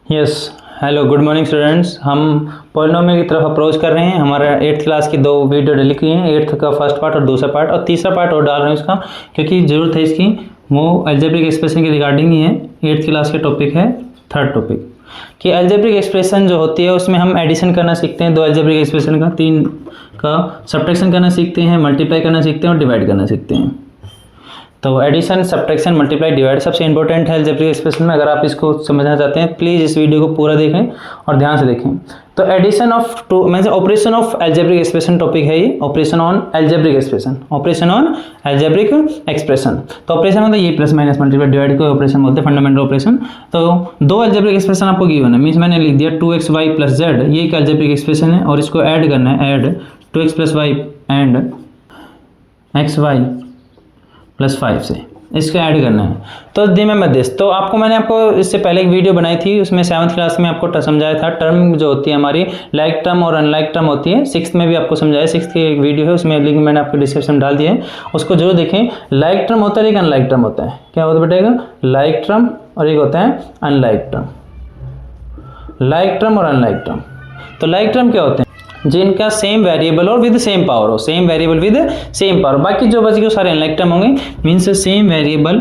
Yes, hello, good morning students. हम polynomial की तरफ अप्रोच कर रहे हैं। हमारा 8th क्लास की 2 वीडियो डिलीट की हैं, 8th का फर्स्ट पार्ट और दूसरा पार्ट, और तीसरा पार्ट और डाल रहे हैं इसका क्योंकि ज़रूरत है इसकी। वो अलजेब्रिक एक्सप्रेशन के रिगार्डिंग ही है। 8th क्लास के टॉपिक है, थर्ड टॉपिक कि अलजेब्रिक एक्सप्रेशन जो होती है उसमें हम एडिशन करना सीखते हैं। 2 अलजेब्रिक एक्सप्रेशन का, 3 का सब्ट्रैक्शन करना सीखते हैं, मल्टीप्लाई करना सीखते हैं और डिवाइड करना सीखते हैं। तो एडिशन, सब्ट्रैक्शन, मल्टीप्लाई, डिवाइड सबसे इंपॉर्टेंट है अलजेब्रिक एक्सप्रेशन में। अगर आप इसको समझना चाहते हैं प्लीज़ इस वीडियो को पूरा देखें और ध्यान से देखें। तो addition of two means operation of algebraic expression topic है ये, operation on algebraic expression, operation on algebraic expression. तो ऑपरेशन होता है ये प्लस माइनस मल्टीप्लाई डिवाइड को ऑपरेशन बोलते हैं, फंडामेंटल ऑपरेशन। तो 2 अलजेब्रिक एक्सप्रेशन आपको गिवन है, मींस मैंने लिख दिया 2xy प्लस जेड, ये एक अलजेब्रिक एक्सप्रेशन है और इसको ऐड करना है, add 2x plus y and xy plus 5 से इसका ऐड करना है। तो द्विमेय तो मैंने इससे पहले एक वीडियो बनाई थी, उसमें 7th क्लास में आपको समझाया था टर्म जो होती है हमारी लाइक टर्म और अनलाइक टर्म होती है। 6th में भी आपको समझाया, 6th की एक वीडियो है, उसमें लिंक मैंने आपको डिस्क्रिप्शन में डाल दिया है, उसको जरूर देखें। लाइक टर्म होता है, एक अनलाइक टर्म होता है। क्या होता है बेटा? लाइक टर्म और एक होता है अनलाइक टर्म। लाइक टर्म और अनलाइक टर्म। तो लाइक टर्म क्या होते हैं? जिनका सेम वेरिएबल और विद सेम पावर हो, same variable with same power. बाकी जो बच गए सारे अनलाइक टर्म होंगे, मीन्स सेम वेरिएबल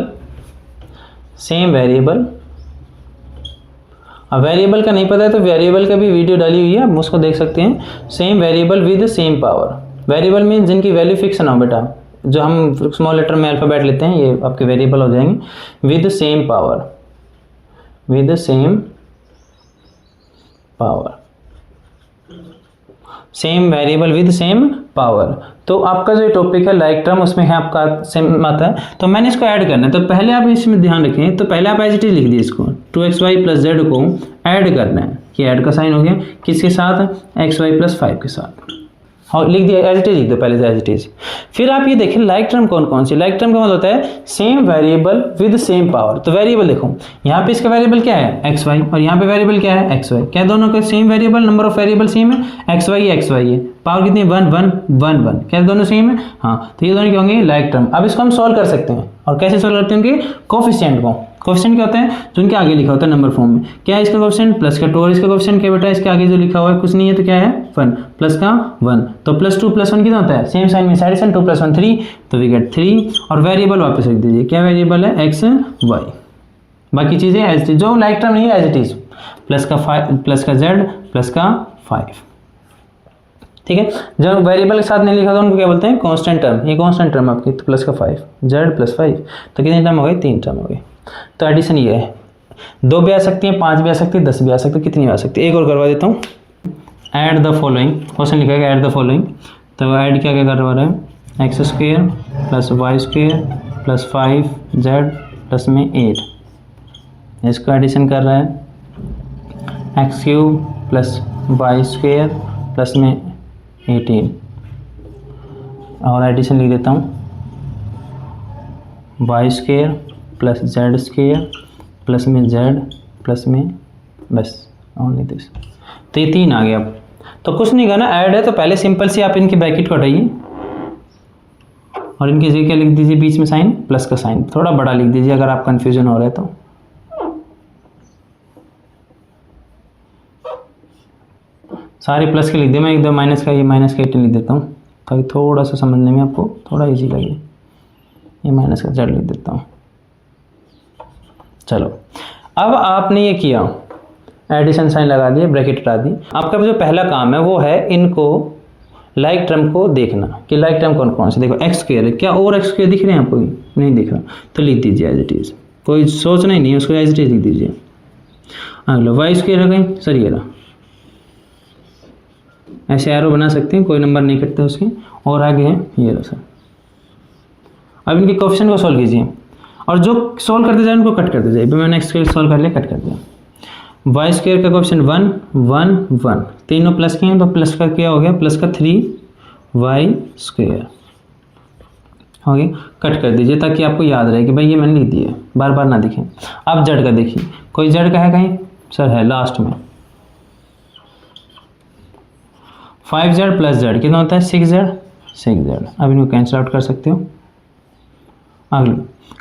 अब वेरिएबल का नहीं पता है तो वेरिएबल का भी वीडियो डाली हुई है, आप उसको देख सकते हैं। Same variable with same power. Variable means जिनकी वैल्यू फिक्स ना हो बेटा, जो हम स्मॉल लेटर में अल्फाबेट लेते हैं, ये आपके वेरिएबल हो जाएंगे। With same power, with same power, same variable with same power. तो आपका जो टॉपिक है लाइक टर्म, उसमें है आपका सेम आता है। तो मैंने इसको ऐड करना है, तो पहले आप इसमें ध्यान रखें। तो पहले आप एज इट इज लिख दिए इसको, 2xy प्लस जेड को ऐड करना है। ये ऐड का साइन हो गया किसके साथ? xy प्लस 5 के साथ। और लिख दिया, एज इट इज लिख दो पहले से, एज इट इज। फिर आप ये देखिए लाइक टर्म कौन कौन सी। लाइक टर्म का मतलब होता है same variable with same power. तो वेरिएबल देखो, यहाँ पे इसका वेरिएबल क्या है? xy, और यहाँ पे वेरिएबल क्या है? xy। क्या दोनों का same variable, number of variable same है? xy है, पावर कितनी है? 1 1 1 1। क्या दोनों सेम है? हाँ, तो ये दोनों क्या होंगे? Like term. अब इसको हम सॉल्व कर सकते हैं, और कैसे सॉल्व करते हैं? कोफिशिएंट को। कोफिशिएंट क्या होता है? जो उनके आगे लिखा होता है नंबर फॉर्म में। क्या है इसका कोफिशिएंट? प्लस का 2, और इसका कोफिशिएंट क्या बेटा? इसके आगे जो लिखा हुआ है कुछ नहीं है, तो क्या है? 1, प्लस का 1। तो प्लस 2 प्लस 1 कितना होता है? सेम साइन में साइड साइन, 2 प्लस 1 3, तो वी गेट 3। और वेरिएबल वापस रख दीजिए, क्या वेरिएबल है? X y. बाकी चीज़ें एज इट इज, जो लाइक टर्म नहीं है एज इट इज। प्लस का 5 प्लस का जेड प्लस का 5, ठीक है। जब वेरिएबल के साथ नहीं लिखा था उनको क्या बोलते हैं? Constant term. ये कांस्टेंट टर्म आपकी, तो प्लस का 5 जेड प्लस 5, तो कितने टर्म हो गए? 3 टर्म हो गए। तो एडिशन ये है, 2 भी आ सकती है, 5 भी आ सकती है, 10 भी आ सकती है, कितनी भी आ सकती है। एक और करवा देता हूँ। ऐड द फॉलोइंग, क्वेश्चन लिखा है ऐड द फॉलोइंग। तो ऐड क्या क्या करवा रहे हैं? X square plus y square plus 5 z plus में 8, इसका एडिशन कर रहा है। X cube plus y square plus में 18, और एडिशन लिख देता हूँ y square plus z square plus में जेड प्लस में, बस ओनली दिस। तो ये 3 आ गया। अब तो कुछ नहीं करना, ऐड है तो पहले सिंपल सी आप इनकी ब्रैकेट को हटाइए और इनकी जगह क्या लिख दीजिए? बीच में साइन, प्लस का साइन थोड़ा बड़ा लिख दीजिए अगर आप कंफ्यूजन हो रहा है तो। सारे प्लस के लिख दिए, मैं एकदम माइनस का, ये माइनस का 18 लिख देता हूँ ताकि थोड़ा सा समझने में आपको थोड़ा इजी लगे। ये माइनस का जेड लिख देता हूँ। चलो, अब आपने ये किया, एडिशन साइन लगा दिए, ब्रैकेट हटा दी। आपका जो पहला काम है वो है इनको लाइक टर्म को देखना कि लाइक टर्म कौन कौन से। देखो एक्स स्क्वायर है, क्या और एक्स स्क्वायर दिख रहे हैं आपको? नहीं दिख रहा, तो लिख दीजिए एज इट इज, कोई सोचना ही नहीं है उसको, एज इट इज लिख दीजिए। अगला वाई स्क्वायर है कहीं, सर ये रहा, ऐसे एरो बना सकते हैं, कोई नंबर नहीं कटते उसके। और आगे है ये रहा सर। अब इनके कोफिशिएंट को सॉल्व कीजिए, और जो सॉल्व करते जाए उनको कट करते जाइए। मैंने एक्स स्क्वायर सॉल्व कर लिया, कट कर दिया। वाई स्क्वायर का कोफिशिएंट 1 1 1, तीनों प्लस के हैं तो प्लस का क्या हो गया? प्लस का 3 वाई स्क्वायर हो गया। कट कर दीजिए ताकि आपको याद रहे कि भाई ये मैंने लिख दिया, बार बार ना दिखे। अब जेड का देखिए, कोई जेड का है कहीं? सर है लास्ट में। 5z प्लस जेड कितना होता है? 6z। अब इनको कैंसिल आउट कर सकते हो। अगले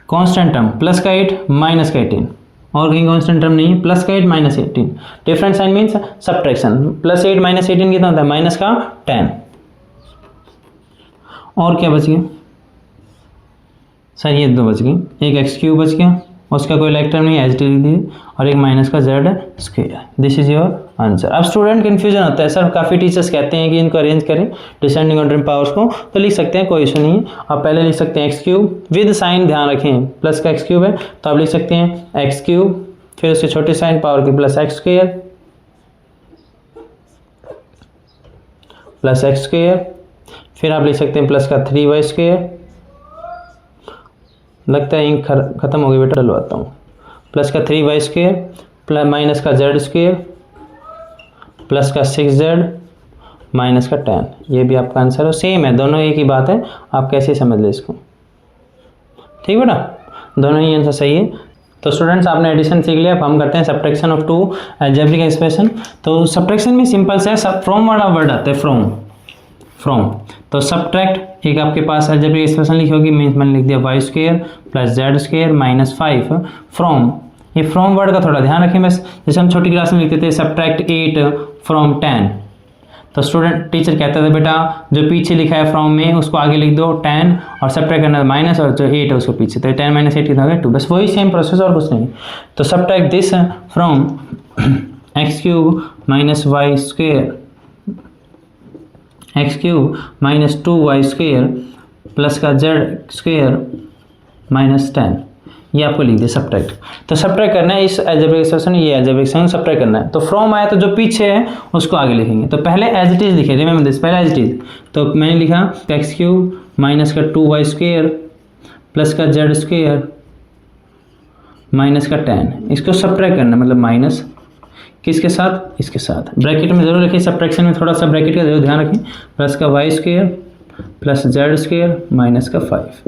कांस्टेंट टर्म, प्लस का 8 माइनस का 18, और कहीं कांस्टेंट टर्म नहीं है। प्लस का 8 minus 18, different sign means subtraction. Plus 8 minus 18 कितना होता है, माइनस का 10। और क्या बच गया सर, ये 2 बच गई, एक एक्स क्यूब बच गया, उसका कोई लाइक टर्म नहीं, एच डी लिख दीजिए, और एक माइनस का z square. This is your answer. अब स्टूडेंट कन्फ्यूजन होता है, सर काफ़ी टीचर्स कहते हैं कि इनको अरेंज करें डिसेंडिंग ऑर्डर पावर्स को, तो लिख सकते हैं, कोई इशू नहीं है। आप पहले लिख सकते हैं एक्स क्यूब विद साइन, ध्यान रखें प्लस का एक्स क्यूब है तो आप लिख सकते हैं एक्स क्यूब, फिर उसके छोटे साइन पावर के plus x square, plus x square, फिर आप लिख सकते हैं प्लस का 3y स्क्वायर, लगता है इंक खत्म हो गई बेटा, डलवाता हूँ, प्लस का 3y स्क्वायर, प्लस माइनस का z स्क्वायर, प्लस का 6z, माइनस का 10। ये भी आपका आंसर है, सेम है, दोनों एक ही बात है, आप कैसे समझ ले इसको, ठीक बेटा, दोनों ही आंसर सही है। तो स्टूडेंट्स आपने एडिशन सीख लिया, अब हम करते हैं subtraction of two algebraic expression. तो सब्ट्रैक्शन में सिंपल से फ्रॉम वाला वर्ड आता है, फ्रॉम, तो सब्ट्रैक्ट, एक आपके पास अलजेब्रिक एक्सप्रेशन लिखी होगी, मीन्स मैंने लिख दिया y square plus z square minus 5 from. ये फ्रॉम वर्ड का थोड़ा ध्यान रखें बस, जैसे हम छोटी क्लास में लिखते थे सब्ट्रैक्ट 8 फ्रॉम 10, तो स्टूडेंट टीचर कहता था बेटा जो पीछे लिखा है फ्रॉम में उसको आगे लिख दो 10, और सब्ट्रैक्ट करना माइनस, और जो 8 है उसको पीछे, तो 10 माइनस 8 कितना हो गया 2, बस वही सेम प्रोसेस और कुछ नहीं। तो subtract this from x cube minus y square, x cube minus 2y square plus का जेड स्क्वायर माइनस 10, ये आपको लिख दिया सब्ट्रैक्ट। तो सब्ट्रैक्ट करना है इस अलजेब्रिक एक्सप्रेशन, ये अलजेब्रिक एक्सप्रेशन सब्ट्रैक्ट करना है। तो फ्रॉम आया तो जो पीछे है उसको आगे लिखेंगे, तो पहले एज इट इज लिखे, रिमेंबर दिस, पहले एज इट इज, तो मैंने लिखा एक्स क्यूब माइनस का 2y स्क्वायर प्लस का जेड स्क्वायर माइनस का 10, इसको सब्ट्रैक्ट करना, मतलब माइनस किसके साथ, इसके साथ, ब्रैकेट में जरूर रखें, सब्ट्रैक्शन में थोड़ा सा ब्रैकेट का जरूर ध्यान रखें, प्लस का y square plus z square minus का 5।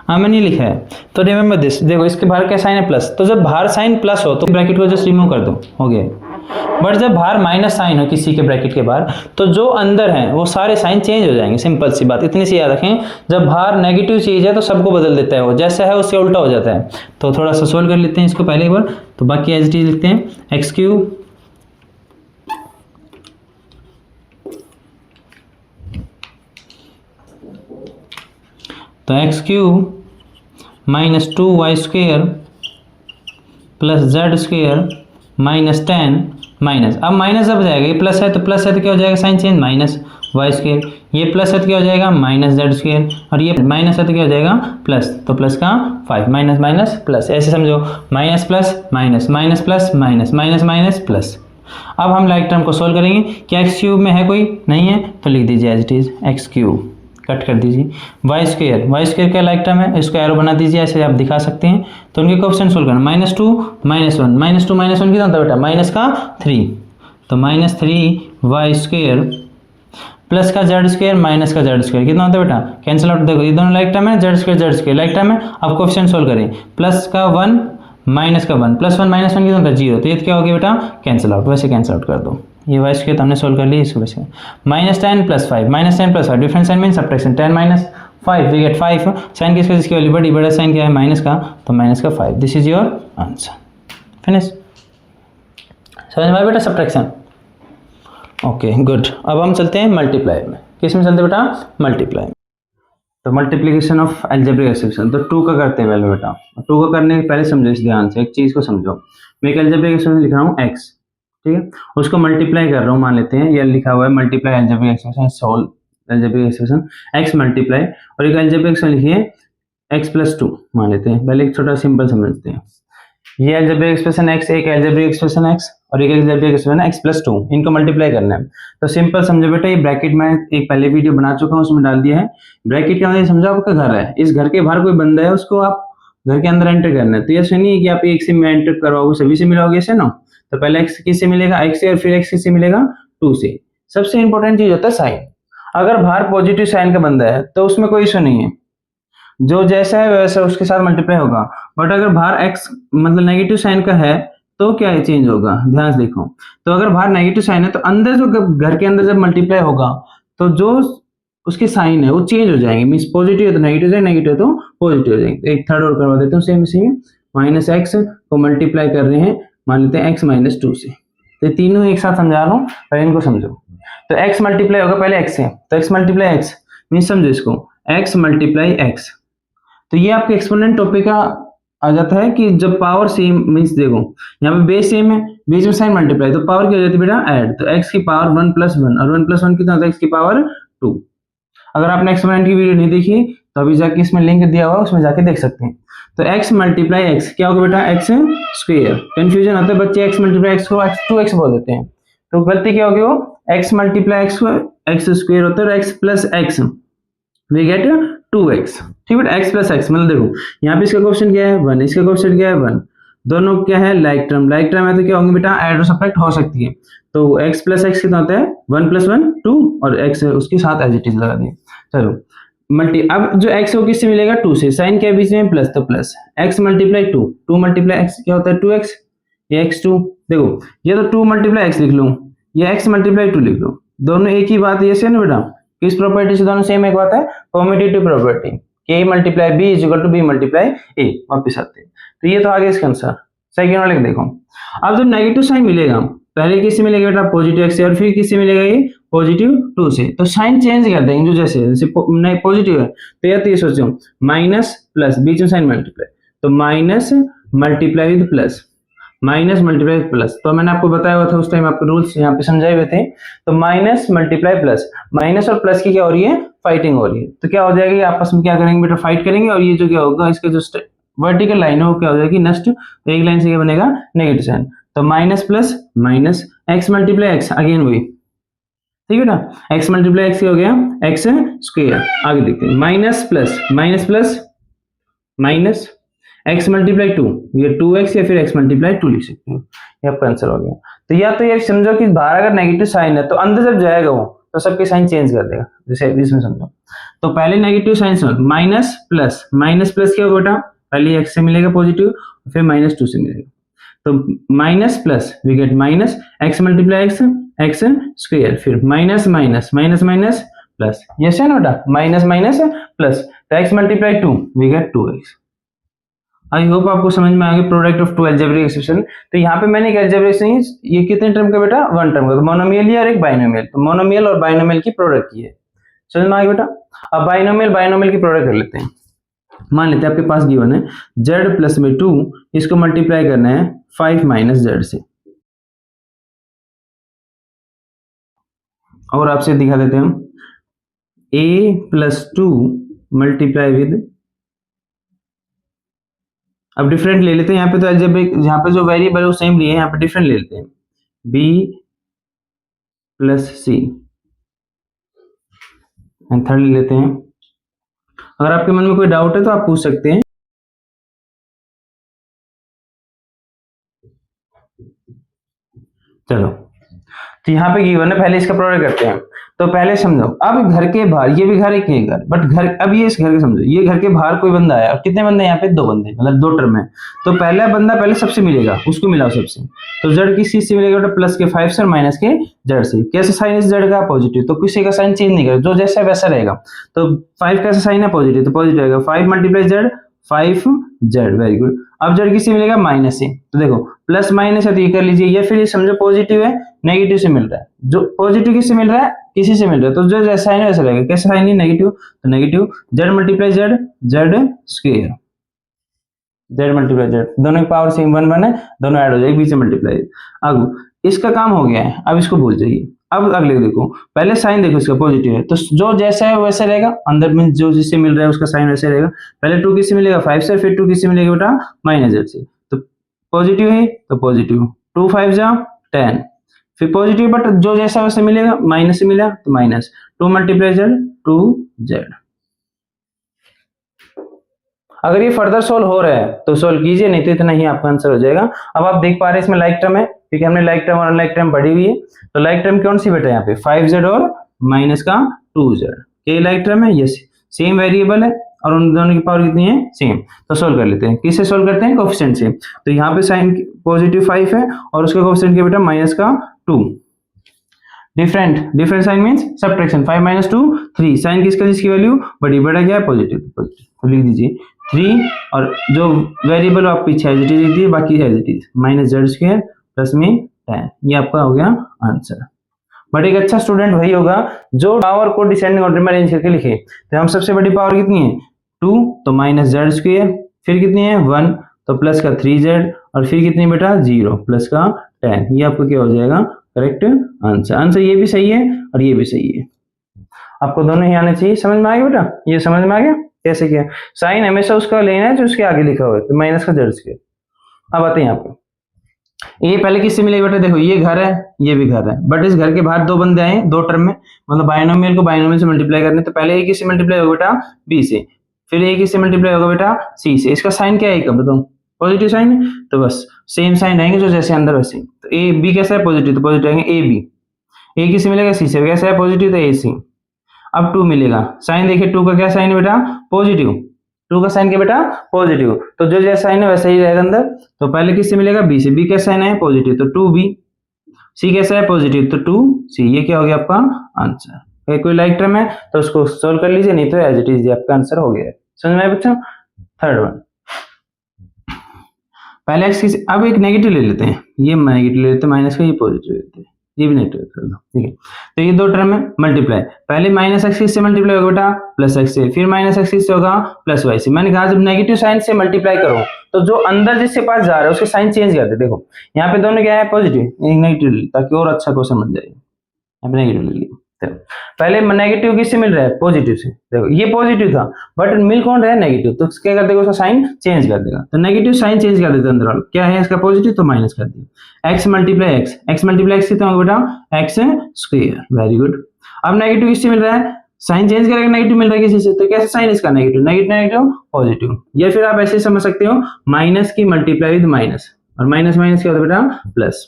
हाँ मैंने लिखा है, तो रिमेंबर दिस, देखो इसके बाहर क्या साइन है प्लस, तो जब बाहर साइन प्लस हो तो ब्रैकेट को जस्ट रिमूव कर दो, हो गया। बट जब बाहर माइनस साइन हो किसी के ब्रैकेट के बाहर, तो जो अंदर है वो सारे साइन चेंज हो जाएंगे, सिंपल सी बात, इतनी सी याद रखें। जब बाहर नेगेटिव चीज़ है तो सबको बदल देता है, वो जैसा है उससे उल्टा हो जाता है। तो थोड़ा सा सोल्व कर लेते हैं इसको पहले एक बार, तो बाकी एज इट इज लिखते हैं एक्स क्यूब तो x cube minus 2y square plus z square minus 10 minus, अब माइनस जब जाएगा, ये प्लस है तो क्या हो जाएगा, sign change, minus y square, ये प्लस है तो क्या हो जाएगा माइनस जेड स्क्वायर, और ये माइनस है तो क्या हो जाएगा प्लस, तो प्लस का 5, माइनस माइनस प्लस, ऐसे समझो, minus plus minus, minus plus minus, minus minus plus. अब हम लाइक टर्म को सोल्व करेंगे, क्या एक्स क्यूब में है कोई, नहीं है, तो लिख दीजिए as it is x cube, cut कर दीजिए, वाई स्क्वायर क्या लाइक टर्म है, इसको एरो बना दीजिए, ऐसे आप दिखा सकते हैं। तो उनके कोएफिशिएंट सोल्व करना, -2 -1, -2 -1 कितना होता है बेटा, माइनस का 3, तो -3y स्क्वायर प्लस का जेड स्क्वायर माइनस का जेड स्क्वायर कितना होता है बेटा, कैंसिल आउट, देखो ये दोनों लाइक टर्म है, जेड स्क्वायर लाइक टर्म है। अब कोएफिशिएंट सोल्व करें, प्लस का 1 माइनस का 1, प्लस 1 माइनस 1 कितना होता है 0, तो ये क्या हो गया बेटा कैंसिल आउट, वैसे कैंसिल आउट कर दो, ये वाई स्क्वायर हमने सोल्व कर लिया इसको वैसे। -10 + 5, -10 + 5, different sign mean subtraction, 10 - 5 we get 5, sign किसका जिसकी वैल्यू बड़ी, बड़ा साइन क्या है माइनस का, तो माइनस का 5, this is your answer, finish. समझ में आया बेटा सब्ट्रैक्शन, ओके गुड। अब हम चलते हैं मल्टीप्लाई में, किस में चलते हैं बेटा, मल्टीप्लाई। तो मल्टीप्लिकेशन ऑफ अलजेब्रिक एक्सप्रेशन, तो 2 का करते हैं पहले बेटा, 2 का करने के पहले समझो इस ध्यान से, एक चीज को समझो, मैं एक अलजेब्रिक एक्सप्रेशन लिख रहा हूँ x, ठीक है, उसको मल्टीप्लाई कर रहा हूँ, मान लेते हैं ये लिखा हुआ है multiply algebraic expression, solve algebraic expression x multiply, और एक अलजेब्रिक एक्सप्रेशन लिखिए x + 2 मान लेते हैं, पहले एक छोटा सिंपल समझते हैं। ये अलजेब्रिक एक्सप्रेशन x, एक अलजेब्रिक एक्सप्रेशन x और एक अलजेब्रिक एक्सप्रेशन x + 2, इनको मल्टीप्लाई करना है। तो सिंपल समझो बेटा, ये ब्रैकेट में एक पहले वीडियो बना चुका हूँ, उसमें डाल दिया है। ब्रैकेट का मतलब समझो आपका घर है, इस घर के बाहर कोई बंदा है, उसको आप घर के अंदर एंटर करना है। तो ये सुनिए कि आप एक से में एंटर करवाओगे सभी से मिलाओगे ऐसे ना, तो पहले x किससे मिलेगा, x से, और फिर x किससे मिलेगा 2 से। सबसे इंपॉर्टेंट चीज होता है साइन, अगर बाहर पॉजिटिव साइन का बंदा है तो उसमें कोई इशू नहीं है, जो जैसा है वैसा उसके साथ मल्टीप्लाई होगा। बट अगर बाहर x मतलब नेगेटिव साइन का है तो क्या है, चेंज होगा, ध्यान से देखो। तो अगर बाहर नेगेटिव साइन है तो अंदर जो घर के अंदर जब मल्टीप्लाई होगा तो जो उसके साइन है वो चेंज हो जाएंगे, मींस पॉजिटिव है तो नेगेटिव है, नेगेटिव है तो पॉजिटिव हो जाएंगे। एक थर्ड और करवा देता हूँ सेम इसी में, माइनस एक्स को मल्टीप्लाई कर रहे हैं, मान लेते हैं x माइनस 2 से। तो ये तीनों एक साथ समझा रहा हूँ, पहले इनको समझो। तो x मल्टीप्लाई होगा पहले x से, तो x मल्टीप्लाई x मीन्स समझो इसको x मल्टीप्लाई x। तो ये आपके एक्सपोनेंट टॉपिक का आ जाता है कि जब पावर सेम मीन्स देखो यहाँ पे बेस सेम है, बीच में साइन मल्टीप्लाई, तो पावर क्या हो जाती है बेटा ऐड, तो x की पावर 1 प्लस 1 और 1 प्लस 1 कितना होता है x की पावर 2। अगर आपने एक्सपोनेंट की वीडियो नहीं देखी तो अभी जाके इसमें लिंक दिया हुआ है, उसमें जाके देख सकते हैं। तो x मल्टीप्लाई x क्या होगा बेटा x स्क्वायर। कंफ्यूजन आता है बच्चे x मल्टीप्लाई x को 2x बोल देते हैं, तो गलती क्या होगी, वो x मल्टीप्लाई x को x स्क्वायर होता है और x plus x we get 2x। ठीक है, x प्लस x मतलब देखो यहाँ पे इसका क्वेश्चन क्या है 1, इसका क्वेश्चन क्या है 1, दोनों क्या है लाइक टर्म है तो क्या होंगे बेटा ऐड और सब्ट्रैक्ट हो सकती है। तो x प्लस x कितना होता है 1 प्लस 1 2 और x उसके साथ एज इट इज लगा दिए। चलो मल्टी, अब जो x है वो किससे मिलेगा 2 से, साइन क्या है बीच में प्लस, तो plus x multiply 2 multiply x क्या होता है 2x, ये x2 देखो ये तो 2 मल्टीप्लाई x लिख लूँ, ये x मल्टीप्लाई 2 लिख लो, दोनों एक ही बात, ये से ना बेटा किस प्रॉपर्टी से दोनों सेम एक बात है, commutative property a multiply b is equal to b multiply a। वापस आते हैं तो ये तो आगे इसका आंसर। सेकंड वाले देखो, अब जो नेगेटिव साइन मिलेगा पहले किससे मिलेगा बेटा पॉजिटिव x से और फिर किससे मिलेगा ये पॉजिटिव 2 से, तो साइन चेंज कर देंगे जो जैसे पॉजिटिव है तो ये सोचो माइनस प्लस बीच में साइन मल्टीप्लाई, तो minus multiply with plus, minus multiply plus, तो मैंने आपको बताया हुआ था उस टाइम, आपको रूल्स यहाँ पे समझाए हुए थे। तो माइनस मल्टीप्लाई प्लस, माइनस और प्लस की क्या हो रही है फाइटिंग हो रही है, तो क्या हो जाएगा आपस में क्या करेंगे बेटा फाइट करेंगे, और ये जो क्या होगा इसका जो वर्टिकल लाइन है वो क्या हो जाएगी नष्ट, तो एक लाइन से क्या बनेगा नेगेटिव साइन, तो minus plus minus x multiply x again वही, ठीक है ना, एक्स मल्टीप्लाई एक्स हो गया एक्स स्क्वायर। आगे देखते हैं minus plus minus plus minus x multiply 2 ये 2x या फिर x मल्टीप्लाई 2 लिख सकते हो, ये आपका आंसर हो गया। तो या तो ये समझो कि बाहर अगर नेगेटिव साइन है तो अंदर जब जाएगा वो तो सबके साइन चेंज कर देगा, जैसे इसमें समझो। तो पहले नेगेटिव साइन समझो माइनस प्लस क्या होगा बेटा, पहले x से मिलेगा पॉजिटिव फिर माइनस 2 से मिलेगा, तो minus plus we get minus x multiply x square, फिर minus minus minus minus plus, yes है ना बेटा माइनस माइनस प्लस, तो x multiply 2 we get 2x। I hope आपको समझ में आ गया product of two algebraic expression. तो यहाँ पे मैंने एक अलजेब्रिक नहीं, ये कितने टर्म का बेटा 1 टर्म का, तो मोनोमियल और एक बाइनोमियल, तो मोनोमियल और बाइनोमियल की प्रोडक्ट की है, समझ में आ गया बेटा। अब बाइनोमियल की प्रोडक्ट कर लेते हैं। मान लेते हैं आपके पास गिवन है z प्लस में 2, इसको मल्टीप्लाई करना है 5 माइनस z से, और आपसे दिखा देते हैं हम a प्लस 2 मल्टीप्लाई विद, अब डिफरेंट ले लेते हैं यहाँ पे, तो अलजेब्रिक यहाँ पे जो वेरिएबल है वो सेम लिए हैं, यहाँ पे डिफरेंट ले लेते हैं b plus c and third ले लेते हैं। अगर आपके मन में कोई डाउट है तो आप पूछ सकते हैं। चलो तो यहाँ पे गिवन है, पहले इसका प्रोडक्ट करते हैं। तो पहले समझो अब घर के बाहर, ये भी घर एक ही घर, बट घर अब ये इस घर के समझो, ये घर के बाहर कोई बंदा आया, और कितने बंदे यहाँ पे 2 बंदे, मतलब 2 टर्म है। तो पहला बंदा पहले सबसे मिलेगा, उसको मिलाओ सबसे, तो z किस चीज से मिलेगा बेटा प्लस के 5 से और माइनस के z से। कैसे साइन है z का पॉजिटिव, तो किसी का साइन चेंज नहीं करेगा, जो जैसा वैसा रहेगा। तो 5 कैसा साइन है पॉजिटिव, तो पॉजिटिव रहेगा 5 multiply z 5z, very good. अब z किससे मिलेगा माइनस से, तो देखो प्लस माइनस है तो ये कर लीजिए, या फिर समझो पॉजिटिव है नेगेटिव से मिल रहा है, जो पॉजिटिव किससे मिल रहा है किसी से मिल रहा है, तो जो जैसा साइन है वैसा रहेगा। कैसा साइन है नेगेटिव, तो negative z multiply z square, z multiply z, दोनों की पावर सेम 1 है, दोनों ऐड हो जाएगी बीच में मल्टीप्लाई। अब इसका काम हो गया है, अब इसको भूल जाइए। अब अगले देखो, पहले साइन देखो इसका पॉजिटिव है, तो जो जैसा है वैसा रहेगा, अंदर में जो जिससे मिल रहा है उसका साइन वैसे रहेगा। पहले 2 किससे मिलेगा 5 से, फिर 2 किससे मिलेगा बेटा माइनस z से, तो पॉजिटिव है तो पॉजिटिव 2 5 जा 10, फिर पॉजिटिव बट जो जैसा वैसे मिलेगा, माइनस से मिला तो माइनस 2 मल्टीप्लाई z 2z। अगर ये फर्दर सोल्व हो रहा है तो सोल्व कीजिए, नहीं तो इतना ही आपका आंसर हो जाएगा। अब आप देख पा रहे हैं इसमें लाइक टर्म है, क्योंकि हमने लाइक टर्म और अनलाइक टर्म पढ़ी हुई है। तो लाइक टर्म कौन सी बेटा यहाँ पे 5z और माइनस का 2z, ये लाइक टर्म है, यस सेम वेरिएबल है और उन दोनों की पावर कितनी है सेम। तो सोल्व कर लेते हैं, किससे सोल्व करते हैं कोएफिशिएंट से। तो यहाँ पे साइन पॉजिटिव 5 है और उसका कोएफिशिएंट क्या बेटा माइनस का 2, different sign means subtraction, 5 minus 2 3, sign किसका जिसकी वैल्यू बड़ी, बड़ा क्या है पॉजिटिव, तो लिख दीजिए 3 और जो वेरिएबल आप पीछे एज इट इज लिख दिए, बाकी as it is minus z square plus में 10, ये आपका हो गया आंसर। बट एक अच्छा स्टूडेंट वही होगा जो पावर को डिसेंडिंग ऑर्डर में अरेंज करके लिखे। तो हम सबसे बड़ी पावर कितनी है 2, तो माइनस जेड स्क्वायर, फिर कितनी है 1, तो प्लस का 3z, और फिर कितनी बेटा 0 प्लस का 10, ये आपको क्या हो जाएगा करेक्ट आंसर। आंसर ये भी सही है और ये भी सही है, आपको दोनों ही आने चाहिए। समझ में आ गया बेटा, ये समझ में आ गया कैसे किया। साइन हमेशा उसका लेना है जो उसके आगे लिखा हुआ है, तो माइनस का जेड स्क्वायर। अब आते हैं आपको, ये पहले किससे मिलेगा बेटा, देखो ये घर है ये भी घर है, बट इस घर के बाहर दो बंदे आए दो टर्म में, मतलब बाइनोमियल को बाइनोमियल से मल्टीप्लाई करने, तो पहले ए किससे मल्टीप्लाई होगा बेटा बी से, फिर ए किससे मल्टीप्लाई होगा बेटा सी से। इसका साइन क्या है कब बताऊं, पॉजिटिव साइन है, तो बस सेम साइन आएंगे जो जैसे अंदर वैसे। तो ए बी कैसा है पॉजिटिव, तो पॉजिटिव आएंगे ए बी। ए किससे मिलेगा सी से, कैसा है पॉजिटिव, तो ए सी। अब 2 मिलेगा, साइन देखिए 2 का क्या साइन है बेटा पॉजिटिव, 2 का साइन क्या बेटा पॉजिटिव, तो जो जैसा साइन है वैसा ही रहेगा अंदर। तो पहले किससे मिलेगा बी से, बी का साइन है पॉजिटिव तो 2b, सी कैसा है पॉजिटिव तो 2c, ये क्या हो गया आपका आंसर। कोई लाइक टर्म है तो उसको सोल्व कर लीजिए, नहीं तो एज इट इज आपका आंसर हो गया। समझ में आया बच्चों। थर्ड वन, पहले एक्स की, अब एक नेगेटिव ले लेते हैं, ये नेगेटिव ले लेते हैं माइनस का, ये पॉजिटिव लेते हैं, ये भी नेगेटिव कर लो ठीक है। तो ये दो टर्म में मल्टीप्लाई, पहले माइनस एक्स से मल्टीप्लाई होगा बेटा प्लस एक्स से, फिर माइनस एक्स से होगा प्लस वाई से। मैंने कहा जब नेगेटिव साइन से मल्टीप्लाई करो तो जो अंदर जिसके पास जा रहा है उसके साइन चेंज कर दे। देखो यहाँ पे दोनों क्या है पॉजिटिव, एक नेगेटिव, ताकि और अच्छा क्वेश्चन बन जाए। यहाँ पे नेगेटिव ले लिया, पहले नेगेटिव किससे मिल रहा है पॉजिटिव से, देखो ये पॉजिटिव था बट मिल कौन रहा है नेगेटिव, तो क्या कर देगा उसका साइन चेंज कर देगा। तो नेगेटिव साइन चेंज कर देता अंदर वाला, क्या है इसका पॉजिटिव तो माइनस कर दिया। X multiply x, x multiply x कितना होगा बेटा एक्स स्क्वायर, वेरी गुड। अब नेगेटिव किससे मिल रहा है, साइन चेंज करेगा नेगेटिव मिल रहा है किसी से, तो कैसे साइन इसका नेगेटिव, नेगेटिव नेगेटिव पॉजिटिव। या फिर आप ऐसे समझ सकते हो माइनस की मल्टीप्लाई विद माइनस, और माइनस माइनस क्या होता है बेटा प्लस।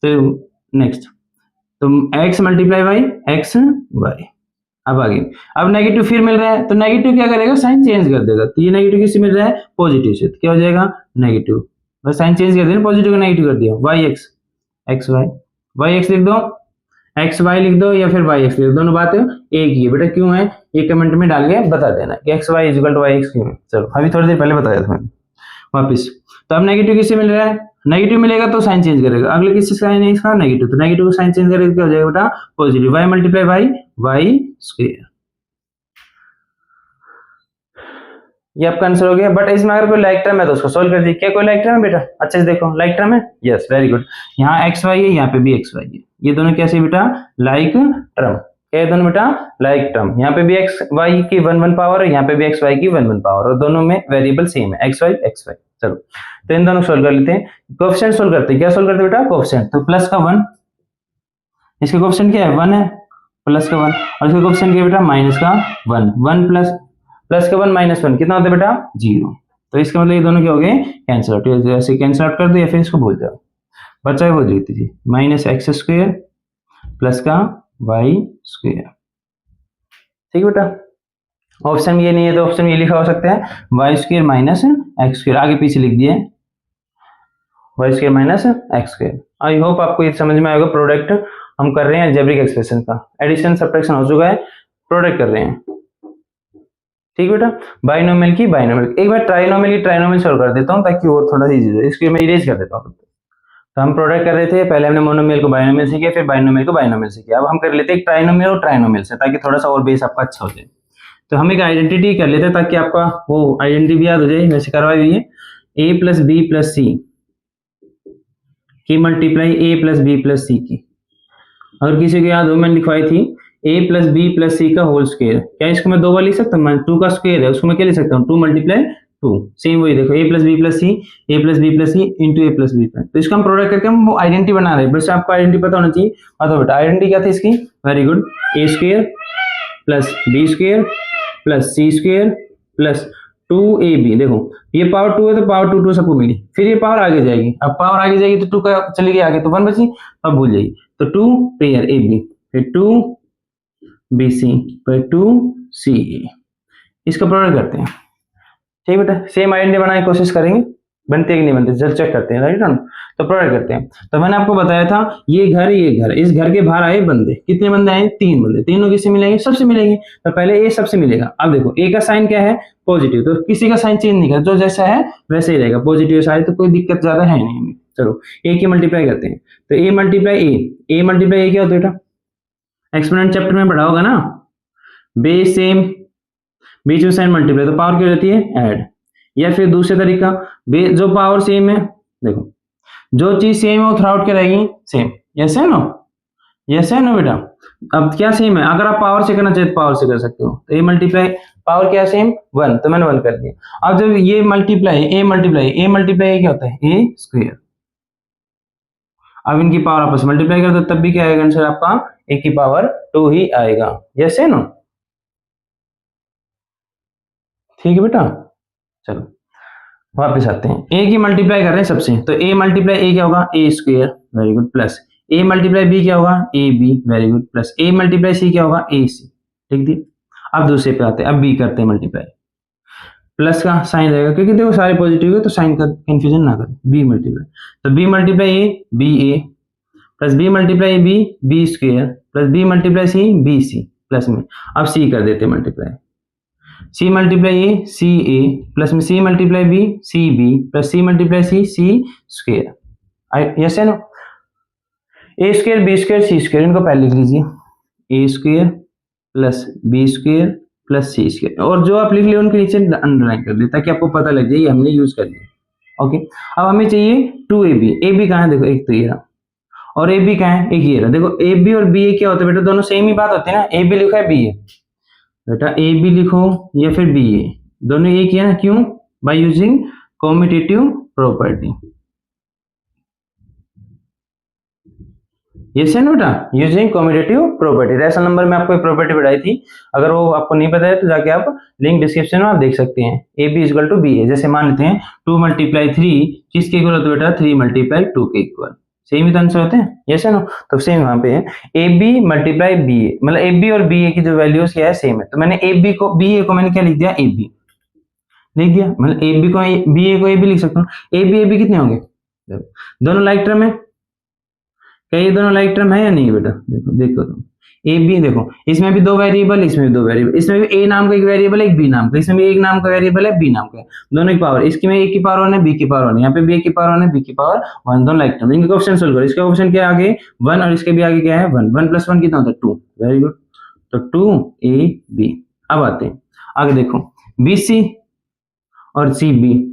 तो नेक्स्ट, तो x multiply by x y. अब आगे, अब नेगेटिव फिर मिल रहा है तो नेगेटिव क्या करेगा साइन चेंज कर देगा। तो ये नेगेटिव किससे मिल रहा है पॉजिटिव से, तो क्या हो जाएगा नेगेटिव, बस साइन चेंज कर दिया पॉजिटिव को नेगेटिव कर दिया। Y x x y, y x लिख दो एक्स वाई लिख दो, या फिर वाई एक्स लिख दो, दोनों बातें एक ही है बेटा। क्यों है ये कमेंट में डाल के बता देना कि x y equal to y x क्यों है। चलो अभी थोड़ी देर पहले बताया था मैंने वापिस। तो अब नेगेटिव किससे मिल रहा है, नेगेटिव मिलेगा तो साइन चेंज करेगा, अगले किससे साइन है इसका नेगेटिव, तो नेगेटिव को साइन चेंज करेगा क्या हो जाएगा बेटा positive, y multiply y y square. ये आपका आंसर हो गया। बट इसमें अगर कोई लाइक टर्म है तो उसको सोल्व कर दीजिए। क्या कोई लाइक टर्म है बेटा, अच्छे से देखो लाइक टर्म है, यस वेरी गुड। यहाँ एक्स वाई है, यहाँ पे भी एक्स वाई है, ये दोनों कैसे बेटा लाइक टर्म, क्या है दोनों बेटा लाइक टर्म। यहाँ पे भी एक्स वाई की 1 पावर है, यहाँ पे भी एक्स वाई की 1 पावर, और दोनों में वेरिएबल सेम है एक्स वाई एक्स वाई। चलो तो इन दोनों सोल्व कर लेते हैं। कोएफिशिएंट सोल्व करते हैं, क्या सोल्व करते हैं बेटा कोएफिशिएंट, तो प्लस का 1, इसका कोएफिशिएंट क्या है 1 है, प्लस का 1, और इसका कोएफिशिएंट क्या है बेटा माइनस का 1, 1 प्लस का 1 माइनस 1 कितना होता है बेटा 0। तो इसका मतलब ये दोनों क्या हो गए कैंसिल आउट, ऐसे कैंसिल आउट कर दो या फिर इसको भूल जाओ, बचा है वो लिख दीजिए माइनस एक्स स्क्वायर प्लस का वाई स्क्वायर। ठीक है बेटा, ऑप्शन ये नहीं है तो ऑप्शन ये लिखा हो सकता है y square minus x square, आगे पीछे लिख दिए y square minus x square. I hope आपको ये समझ में आएगा। प्रोडक्ट हम कर रहे हैं अलजेब्रिक एक्सप्रेशन का, एडिशन सब्ट्रैक्शन हो चुका है, प्रोडक्ट कर रहे हैं। ठीक बेटा, बाइनोमियल की बाइनोमियल, एक बार ट्राइनोमियल की ट्राइनोमियल सॉल्व कर देता हूं ताकि और थोड़ा इजी हो जाए। इसको मैं इरेज कर देता हूं। तो हम प्रोडक्ट कर रहे थे, पहले हमने मोनोमियल को बाइनोमियल से किया, फिर बाइनोमियल को बाइनोमियल से किया। अब हम कर लेते हैं ट्राइनोमियल और ट्राइनोमियल से, ताकि थोड़ा सा और बेस आपका अच्छा हो जाए। तो हम एक आइडेंटिटी कर लेते हैं ताकि आपका वो आइडेंटिटी भी याद हो जाए। वैसे करवाई हुई है ए प्लस बी प्लस सी की multiply a plus b plus सी की। अगर किसी को याद हो मैंने लिखवाई थी a प्लस बी प्लस सी का होल स्क्वायर, क्या इसको मैं दो बार लिख सकता हूँ, 2 का स्क्वायर है उसको मैं क्या लिख सकता हूँ 2 मल्टीप्लाई 2, सेम वही देखो a plus b plus c into a plus b plus. तो इसका हम प्रोडक्ट करके हम वो आइडेंटिटी बना रहे हैं। बस आपको आइडेंटिटी पता होना चाहिए। तो बेटा आइडेंटिटी क्या थी इसकी, very good, a square plus b square plus c square plus 2ab। देखो ये पावर 2 है तो पावर 2 सबको मिली, फिर ये पावर आगे जाएगी, अब पावर आगे जाएगी तो 2 का चली गई आगे तो 1 बची, अब भूल जाइए। तो 2 पेयर ab, फिर 2 BC पर 2CA, इसका प्रोडक्ट करते हैं। ठीक बेटा, सेम आइडेंटिटी बनाने की कोशिश करेंगे। बनते हैं कि नहीं बनते, चल चेक करते हैं, राइट ना। तो प्रोवाइड करते हैं। तो मैंने आपको बताया था ये घर, इस घर के बाहर आए बंदे, कितने बंदे आए, 3 बंदे, तीनों किससे मिलेंगे, सबसे मिलेंगे। तो पहले ए सबसे मिलेगा। अब देखो ए का साइन क्या है, पॉजिटिव, तो किसी का साइन चेंज नहीं कर, जो जैसा है वैसे ही रहेगा, पॉजिटिव साइन, तो कोई दिक्कत ज्यादा है नहीं हमें। चलो ए की मल्टीप्लाई करते हैं। तो A multiply A multiply a क्या होता है बेटा, एक्सपोनेंट चैप्टर में पढ़ा होगा ना, बेस सेम, बीच में साइन मल्टीप्लाई, तो पावर क्या हो जाती है, ऐड। या फिर दूसरे तरीका, जो पावर सेम है, देखो जो चीज सेम है वो थ्रू क्या रहेगी, सेम। यस है नो, यस है नो बेटा। अब क्या सेम है, अगर आप पावर से करना चाहे तो पावर से कर सकते हो। तो ए मल्टीप्लाई पावर क्या सेम 1, तो मैंने 1 कर दिया। अब जब ये मल्टीप्लाई ए मल्टीप्लाई क्या होता है, ए स्क्वायर। अब इनकी पावर आपस में मल्टीप्लाई कर दो, तब भी क्या आएगा आंसर आपका ए की पावर 2 ही आएगा। यस है नो, ठीक है बेटा। चलो वापस आते हैं, ए की मल्टीप्लाई कर रहे हैं सबसे, तो ए मल्टीप्लाई ए क्या होगा, a square, very good, plus a multiply b क्या होगा, a b, very good, plus a multiply c क्या होगा, ए सी, ठीक थी। अब दूसरे पे आते हैं, अब बी करते हैं मल्टीप्लाई, प्लस का साइन रहेगा क्योंकि देखो सारे पॉजिटिव है, तो साइन का कंफ्यूजन ना करें। बी मल्टीप्लाई, तो b multiply a plus b multiply b square, plus b multiply c plus में, अब सी कर देते हैं multiply, c multiply a plus में c multiply b plus c multiply c square. Yes है नो, a square b square c square, इनको पहले लिख लीजिए, a square plus b square plus c square, और जो आप लिख लिया उनके नीचे अंडरलाइन कर दे ताकि आपको पता लग जाए ये हमने यूज कर लिया। ओके, अब हमें चाहिए 2ab, ए बी कहाँ है, देखो एक तो ये रहा, और ए बी कहाँ है, एक ये रहा। देखो ए बी और बी ए क्या होता है बेटा, दोनों सेम ही बात होती है ना, ए बी लिखा है बी ए, बेटा ए बी लिखो या फिर बी ए, दोनों एक ही है ना, क्यों, by using commutative property. Yes है ना बेटा, using commutative property. Rational number में आपको एक प्रॉपर्टी पढ़ाई थी, अगर वो आपको नहीं पता है तो जाके आप लिंक डिस्क्रिप्शन में आप देख सकते हैं। A b equal to b a, जैसे मान लेते हैं 2 मल्टीप्लाई 3 किसके इक्वल होता है बेटा, 3 मल्टीप्लाई 2 के इक्वल, सेम ही तो आंसर होते हैं। यस है नो, तो सेम वहां पे है, ए बी मल्टीप्लाई बी ए, मतलब ए बी और बी ए की जो वैल्यूज क्या है, सेम है। तो मैंने ए बी को बी ए को मैंने क्या लिख दिया, ए बी लिख दिया, मतलब ए बी को बी ए को ए बी लिख सकता हूँ। ए बी कितने होंगे, दोनों लाइक टर्म है, क्या ये दोनों लाइक टर्म है या नहीं बेटा, देखो तुम ए बी, देखो इसमें भी 2 वेरिएबल, इसमें भी 2 वेरिएबल, इसमें भी ए नाम का एक वेरिएबल है, एक बी नाम का, इसमें भी एक नाम का वेरिएबल है, बी नाम का, दोनों की पावर, इसकी में ए की पावर 1 है, बी की पावर 1 है, यहाँ पे बी की पावर 1 है, बी की पावर 1, दोनों लाइक टर्म। इनके क्वेश्चन सोल्व करो, इसका क्वेश्चन क्या है आगे 1 और इसके भी आगे क्या है 1, 1 + 1 कितना होता है 2, वेरी गुड, तो 2ab। अब आते हैं आगे, देखो बी सी और सी बी,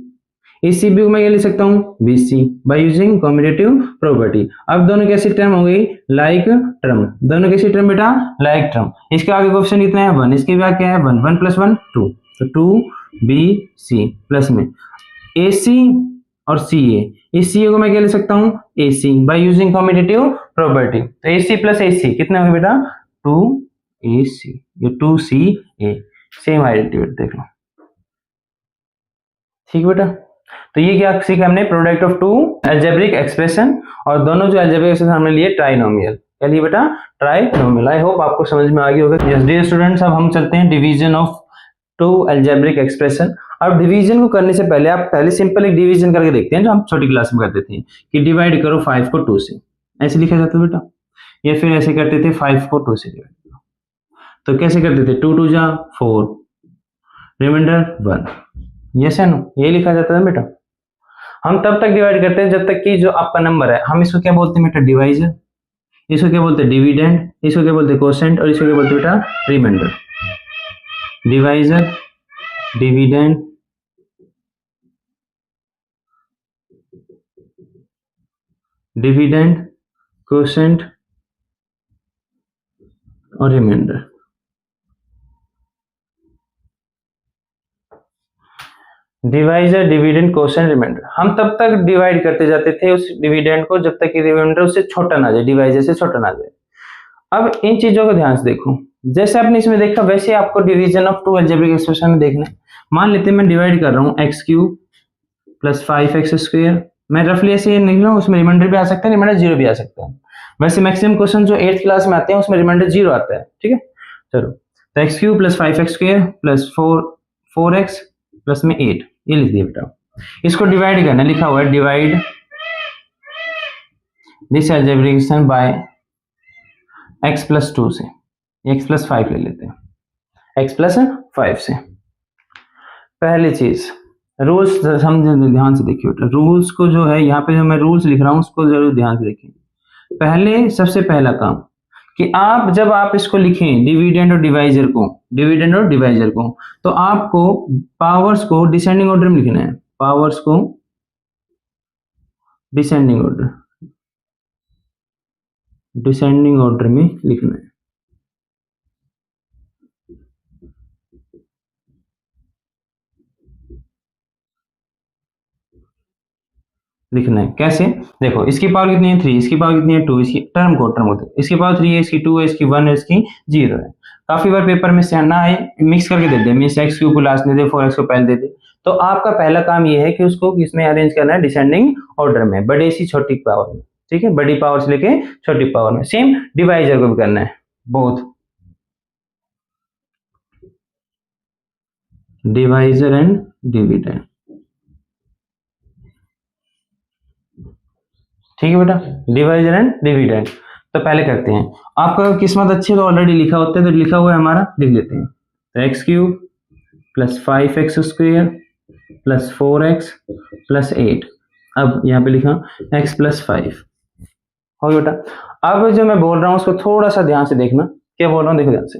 इस सी बी को मैं ये लिख सकता हूँ b c by using commutative property. अब दोनों कैसी टर्म हो गई, लाइक टर्म, दोनों कैसी टर्म बेटा, लाइक टर्म। इसके आगे क्वेश्चन कितना है 1, इसके भी आगे क्या है 1, 1 + 1 2, तो 2bc प्लस में ए सी और सी ए, इस सी ए को मैं क्या लिख सकता हूँ ए सी बाई यूजिंग कॉम्यूटेटिव प्रॉपर्टी। तो ए सी प्लस ए सी कितना होगा बेटा 2ac, ये 2ca, सेम आइडेंटिटी देख लो, ठीक बेटा। तो ये क्या सीखा हमने, प्रोडक्ट ऑफ 2 अलजेब्रिक एक्सप्रेशन, और दोनों जो अलजेब्रिक एक्सप्रेशन हमने लिए ट्राइनोमियल, क्या लिए बेटा, ट्राइनोमियल। आई होप आपको समझ में आ गया होगा। यस डियर स्टूडेंट्स, अब हम चलते हैं डिवीजन ऑफ 2 अलजेब्रिक एक्सप्रेशन। अब डिवीजन को करने से पहले आप पहले सिंपल एक डिवीजन करके देखते हैं, जो हम छोटी क्लास में करते थे कि डिवाइड करो 5 को 2 से, ऐसे लिखा जाता है बेटा, या फिर ऐसे करते थे 5 को 2 से डिवाइड करो, तो कैसे करते थे 2 2 जा 4, रिमाइंडर 1, यस है नो, ये लिखा जाता है बेटा। हम तब तक डिवाइड करते हैं जब तक कि जो आपका नंबर है, हम इसको क्या बोलते हैं बेटा, डिवाइजर, इसको क्या बोलते हैं डिविडेंड, इसको क्या बोलते हैं कोसेंट, और इसको क्या बोलते हैं बेटा reminder. Divisor, dividend, dividend, quotient और reminder. Divisor, dividend, quotient, reminder. हम तब तक डिवाइड करते जाते थे उस डिविडेंड को जब तक कि रिमाइंडर उससे छोटा ना जाए, डिवाइजर से छोटा ना जाए। अब इन चीजों को ध्यान से देखो, जैसे आपने इसमें देखा वैसे आपको डिवीजन ऑफ 2 अलजेब्रिक एक्सप्रेशन में देखना है। मान लेते हैं मैं डिवाइड कर रहा हूँ x³ + 5x², मैं रफली ऐसे लिख रहा हूँ, उसमें रिमाइंडर भी आ सकता है, रिमाइंडर 0 भी आ सकता है। वैसे मैक्सिमम क्वेश्चन जो 8th क्लास में आते हैं उसमें रिमाइंडर 0 आता है, ठीक है। चलो, तो x³ + 5x² + 4x प्लस में 8, ये लिख दिया बेटा। इसको डिवाइड करना, लिखा हुआ है divide this algebraic expression by x+2 से, x+5 ले लेते हैं, x+5 से। पहली चीज रूल्स समझे, ध्यान से देखिए बेटा, रूल्स को जो है यहाँ पे जो मैं रूल्स लिख रहा हूँ उसको जरूर ध्यान से देखिए। पहले सबसे पहला काम कि आप जब आप इसको लिखें डिविडेंड और डिवाइजर को, तो आपको पावर्स को डिसेंडिंग ऑर्डर में लिखना है, पावर्स को डिसेंडिंग ऑर्डर में लिखना है। कैसे, देखो इसकी पावर कितनी है 3, इसकी पावर कितनी है 2, इसकी टर्म होते हैं, इसकी पावर 3 है, इसकी 2 है, इसकी 1 है, इसकी 0 है। काफी बार पेपर में से ना आए मिक्स करके दे दे, मींस x क्यूब को लास्ट में दे, 4x को पहले दे दे। तो आपका पहला काम ये है कि उसको किसमें अरेंज करना है, डिसेंडिंग ऑर्डर में, बड़े सी छोटी पावर में, ठीक है, बड़ी पावर से लेके छोटी पावर में। सेम डिवाइजर को भी करना है, बोथ डिवाइजर एंड डिविडेंड, ठीक है बेटा, डिवाइजर एंड डिविडेंड। तो पहले करते हैं, आपका किस्मत अच्छी तो ऑलरेडी लिखा होता है, तो लिखा हुआ है हमारा, लिख लेते हैं। तो x cube plus 5x square plus 4x plus 8, अब यहाँ पे लिखा x+5 हो गया बेटा। अब जो मैं बोल रहा हूँ उसको थोड़ा सा ध्यान से देखना, क्या बोल रहा हूँ देखो ध्यान से,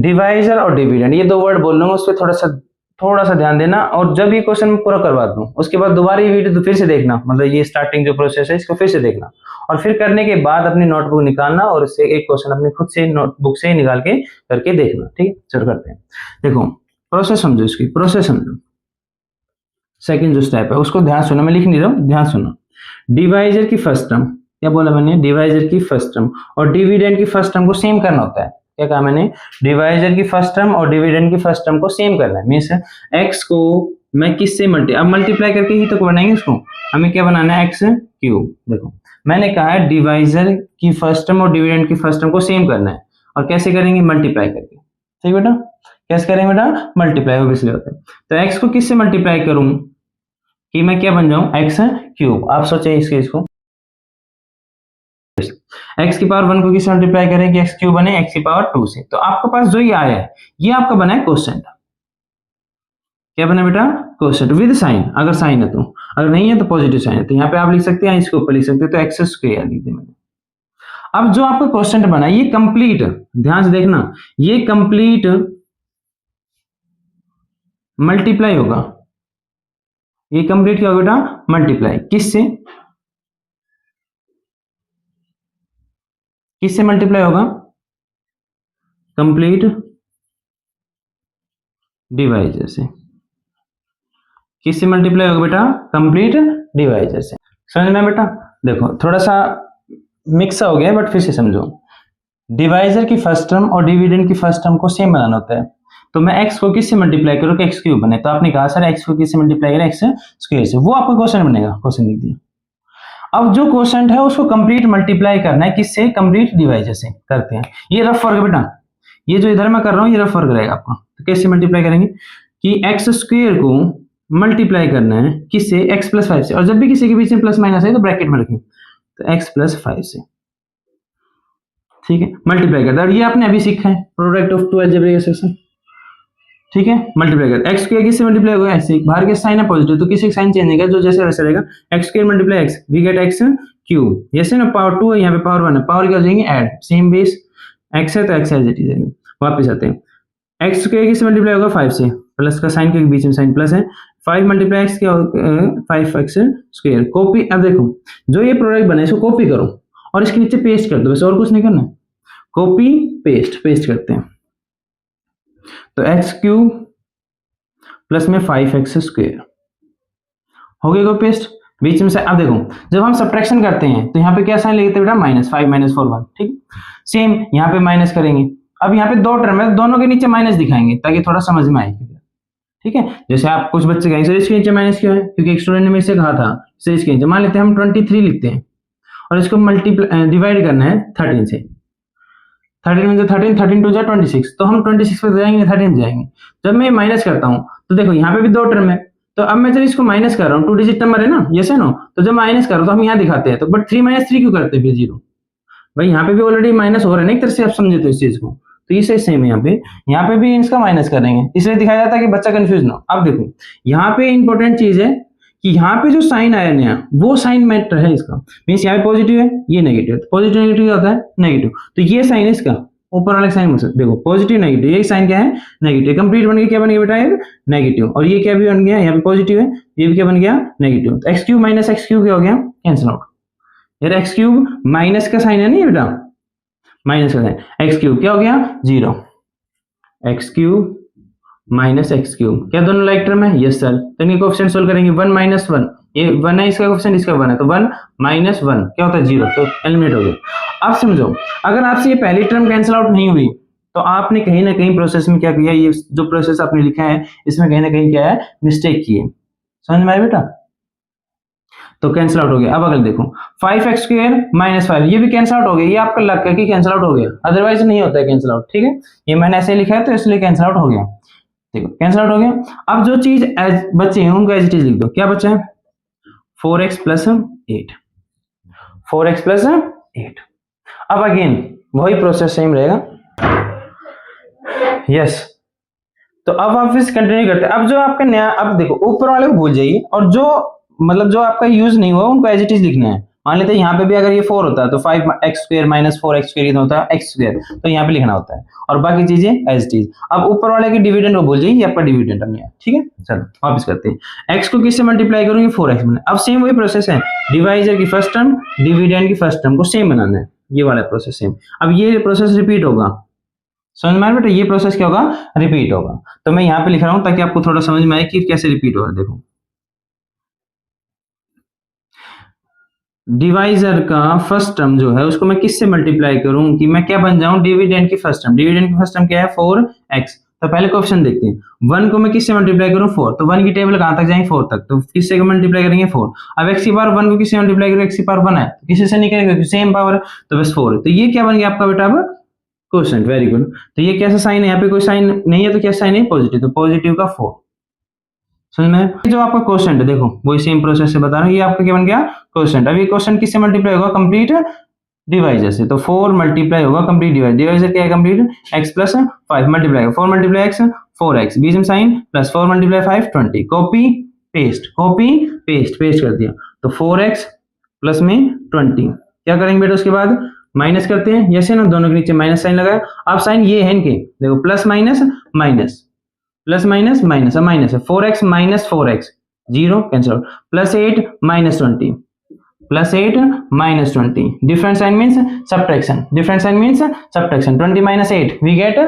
डिवाइजर और डिविडेंड, ये दो वर्ड बोल रहा हूँ, उस पर थोड़ा सा ध्यान देना। और जब ये क्वेश्चन मैं पूरा करवा दूं उसके बाद दोबारा ये वीडियो तो फिर से देखना, मतलब ये स्टार्टिंग जो प्रोसेस है इसको फिर से देखना, और फिर करने के बाद अपनी नोटबुक निकालना और इससे एक क्वेश्चन अपने खुद से नोटबुक से निकाल के करके देखना, ठीक है। चलो करते हैं, देखो प्रोसेस समझो, इसकी प्रोसेस समझो। सेकंड जो स्टेप है उसको ध्यान सुनो, मैं लिख नहीं रहा हूं, ध्यान सुनो। डिवाइजर की फर्स्ट टर्म, क्या बोला मैंने, डिवाइजर की फर्स्ट टर्म और डिविडेंड की फर्स्ट टर्म को सेम करना होता है। क्या कहा मैंने, डिवाइजर की फर्स्ट टर्म और डिविडेंड की फर्स्ट टर्म को सेम करना है। मींस x को मैं किससे मल्टीप्लाई करके ही तो बनाएंगे इसको, हमें क्या बनाना है, x क्यूब। देखो मैंने कहा है डिवाइजर की फर्स्ट टर्म और डिविडेंड की फर्स्ट टर्म को सेम करना है, और कैसे करेंगे, मल्टीप्लाई करके, ठीक बेटा, कैसे करेंगे बेटा, मल्टीप्लाई ऑब्वियसली होता है। तो x को किससे मल्टीप्लाई करूं कि मैं क्या बन जाऊं, x क्यूब। आप सोचे इस केस को, x की पावर 1 को किससे मल्टीप्लाई करें कि x क्यूब बने x की पावर 2 से। तो आपके पास जो ये आया है ये आपका बना है क्वोशिएंट, क्या बना बेटा, क्वोशिएंट विद साइन, अगर साइन है तो, अगर नहीं है तो पॉजिटिव साइन है, तो यहाँ पे आप लिख सकते हैं, इसके ऊपर लिख सकते हैं, तो एक्स स्क्वायर लिख दिया मैंने। अब जो आपका क्वोशिएंट बना ये कंप्लीट, ध्यान से देखना, ये कंप्लीट मल्टीप्लाई होगा, ये कंप्लीट क्या होगा बेटा, मल्टीप्लाई, किससे मल्टीप्लाई होगा, कंप्लीट डिवाइजर से। किससे मल्टीप्लाई होगा बेटा, कंप्लीट डिवाइजर से। समझ में बेटा, देखो थोड़ा सा मिक्स हो गया बट फिर से समझो। डिवाइजर की फर्स्ट टर्म और डिविडेंड की फर्स्ट टर्म को सेम बनाना होता है, तो मैं x को किससे मल्टीप्लाई करूँ कि x क्यूब बने, तो आपने कहा सर x को किससे मल्टीप्लाई करें, x स्क्वायर से, वो आपका क्वेश्चन बनेगा, क्वेश्चन लिख दिया। अब जो क्वेश्चन है उसको कंप्लीट मल्टीप्लाई करना है, किससे, कंप्लीट डिवाइजर से करते हैं। ये रफ वर्क बेटा, ये जो इधर मैं कर रहा हूँ ये रफ वर्क रहेगा आपका। तो कैसे मल्टीप्लाई करेंगे कि x स्क्वायर को मल्टीप्लाई करना है किससे, x+5 से, और जब भी किसी के बीच में प्लस माइनस है तो ब्रैकेट में रखें, तो x+5 से, ठीक है, मल्टीप्लाई करता है। और ये आपने अभी सीखा है, product of two algebraic expression, ठीक है, मल्टीप्लाई करता है। x स्क्वायर किससे मल्टीप्लाई होगा, ऐसे बाहर के साइन है पॉजिटिव तो किसी साइन चेंज नहीं होगा, जो जैसे वैसे रहेगा, x square multiply x, we get x cube, जैसे ना पावर 2 है यहाँ पे पावर 1 है, पावर क्या हो जाएंगे ऐड, सेम बेस x है तो x एज इट इज है। वापस आते हैं, x स्क्वायर किससे मल्टीप्लाई होगा, 5 से, प्लस का साइन के बीच में साइन प्लस है, 5 मल्टीप्लाई x क्या होगा, 5x स्क्वायर। कॉपी, अब देखो जो ये प्रोडक्ट बना है इसको कॉपी करो और इसके नीचे पेस्ट कर दो, बस और कुछ नहीं करना, कॉपी पेस्ट करते हैं। तो x क्यूब प्लस में 5x स्क्वायर हो गया को पेस्ट, बीच में से। अब देखो जब हम सब्ट्रैक्शन करते हैं तो यहाँ पे क्या साइन लेते हैं बेटा, -5 -4 1, ठीक, सेम यहाँ पे माइनस करेंगे। अब यहाँ पे दो टर्म है, दोनों के नीचे माइनस दिखाएंगे ताकि थोड़ा समझ में आए, ठीक है। जैसे आप कुछ बच्चे कहेंगे सर इसके नीचे माइनस क्यों है, क्योंकि एक स्टूडेंट ने मेरे से कहा था सर इसके नीचे, मान लेते हैं हम 23 लिखते हैं और इसको मल्टीप्लाई डिवाइड करना है 13 से, 13 में 13 2 जा 26, तो हम 26 पे जाएंगे 13 जाएंगे। जब मैं माइनस करता हूं तो देखो यहाँ पे भी दो टर्म है, तो अब मैं जब इसको माइनस कर रहा हूँ, 2 डिजिट नंबर है ना, यस है नो, तो जब माइनस कर रहा हूँ तो हम यहाँ दिखाते हैं, तो बट 3 - 3 क्यों करते हैं फिर 0? भाई यहाँ पे भी ऑलरेडी माइनस हो रहा है ना एक तरह से, आप समझे तो इस चीज को, तो ये सेम है यहाँ पे भी इसका माइनस करेंगे, इसलिए दिखाया जाता है कि बच्चा कंफ्यूज ना हो। अब देखो यहाँ पे इंपॉर्टेंट चीज है कि यहाँ पे जो साइन आया नया, वो साइन मैटर है इसका, मीन्स यहाँ पे पॉजिटिव है, ये नेगेटिव है, पॉजिटिव नेगेटिव क्या होता है? नेगेटिव। तो ये साइन है इसका, ऊपर वाले साइन देखो पॉजिटिव नेगेटिव, ये साइन क्या है? नेगेटिव। कंप्लीट बन गया, क्या बन गया बेटा? ये नेगेटिव। और ये क्या भी बन गया? यहाँ पे पॉजिटिव है, ये भी क्या बन गया? नेगेटिव। तो x³ माइनस x³ क्या हो गया? Cancel out. यार x³ माइनस का साइन है नहीं बेटा, माइनस का साइन, x³ क्या हो गया? 0। x³ माइनस x³ क्या दोनों लाइक टर्म है? Yes sir. तो इनके कोएफिशिएंट सोल्व करेंगे, 1 - 1, ये 1 है, इसका कोएफिशिएंट इसका 1 है, तो 1 - 1 क्या होता है? 0। तो एलिमिनेट हो गया। अब समझो, अगर आपसे ये पहली टर्म कैंसिल आउट नहीं हुई तो आपने कहीं ना कहीं प्रोसेस में क्या किया, ये जो प्रोसेस आपने लिखा है इसमें कहीं ना कहीं क्या है? मिस्टेक की है। समझ में आया बेटा? तो कैंसिल आउट हो गया। अब अगर देखो 5x² - 5, ये भी कैंसिल आउट हो गया, ये आपका लक है कि कैंसिल आउट हो गया, अदरवाइज नहीं होता है कैंसिल आउट। ठीक है, ये मैंने ऐसे लिखा है तो इसलिए कैंसिल आउट हो गया। देखो कैंसिल आउट हो गया। अब जो चीज बचे हैं उनको एज इट इज लिख दो। क्या बचा है? 4x + 8, 4x + 8। अब अगेन वही प्रोसेस सेम रहेगा। यस, तो अब आप इस कंटिन्यू करते हैं। अब जो आपका नया, अब देखो ऊपर वाले को भूल जाइए और जो मतलब जो आपका यूज नहीं हुआ उनको एज इट इज लिखना है। मान लेते हैं यहाँ पे भी अगर ये 4 होता है तो 5x² - 4x² कितना होता है? x², तो यहाँ पे लिखना होता है, और बाकी चीजें एज इट इज। अब ऊपर वाले की डिविडेंड को भूल जाइए, ये आपका डिविडेंड है। ठीक है, चलो वापस करते हैं। x को किससे मल्टीप्लाई करूंगी? 4x बने। अब सेम वही प्रोसेस है, डिवाइजर की फर्स्ट टर्म, डिविडेंड की फर्स्ट टर्म को सेम बनाना है, ये वाला प्रोसेस सेम। अब ये प्रोसेस रिपीट होगा, समझ में आया बेटा? ये प्रोसेस क्या होगा? रिपीट होगा। तो मैं यहाँ पे लिख रहा हूँ ताकि आपको थोड़ा समझ में आए कि कैसे रिपीट हो रहा है। देखो डिवाइजर का फर्स्ट टर्म जो है उसको मैं किससे मल्टीप्लाई करूं कि मैं क्या बन जाऊं? डिविडेंड की फर्स्ट टर्म। डिविडेंड की फर्स्ट टर्म क्या है? 4x। तो पहले क्वेश्चन देखते हैं, 1 को मैं किससे मल्टीप्लाई करूं? 4। तो 1 की टेबल कहां तक जाएंगे? 4 तक। तो किससे मल्टीप्लाई करेंगे? 4। अब x की पावर 1 को किससे मल्टीप्लाई करेंगे? x की पावर 1 है, तो किसी से नहीं करेंगे, सेम पावर है, तो बस 4। तो ये क्या बन गया आपका बेटा? अब क्वेश्चन। Very good. तो ये कैसा साइन है? यहाँ पे कोई साइन नहीं है तो क्या साइन है? पॉजिटिव। तो पॉजिटिव का 4। समझ में? जो आपका क्वेश्चन है देखो वही सेम प्रोसेस से बता रहा हूँ, ये आपका क्या बन गया? क्वेश्चन। अब ये क्वेश्चन किससे मल्टीप्लाई होगा? कंप्लीट डिवाइजर से। तो 4 मल्टीप्लाई होगा कंप्लीट डिवाइजर। डिवाइजर क्या है? Complete. x + 5 multiply, 4 × x 4x, बीच में sign plus 4 × 5 20। Copy paste, copy paste, paste कर दिया। तो 4x प्लस में 20 क्या करेंगे बेटा? उसके बाद माइनस करते हैं, जैसे ना दोनों के नीचे माइनस साइन लगाया। अब साइन ये है इनके, देखो plus minus minus, plus minus minus, अब माइनस है 4x - 4x 0 cancel out, +8 - 20, +8 - 20। Different sign means subtraction, different sign means subtraction. 20 - 8 we get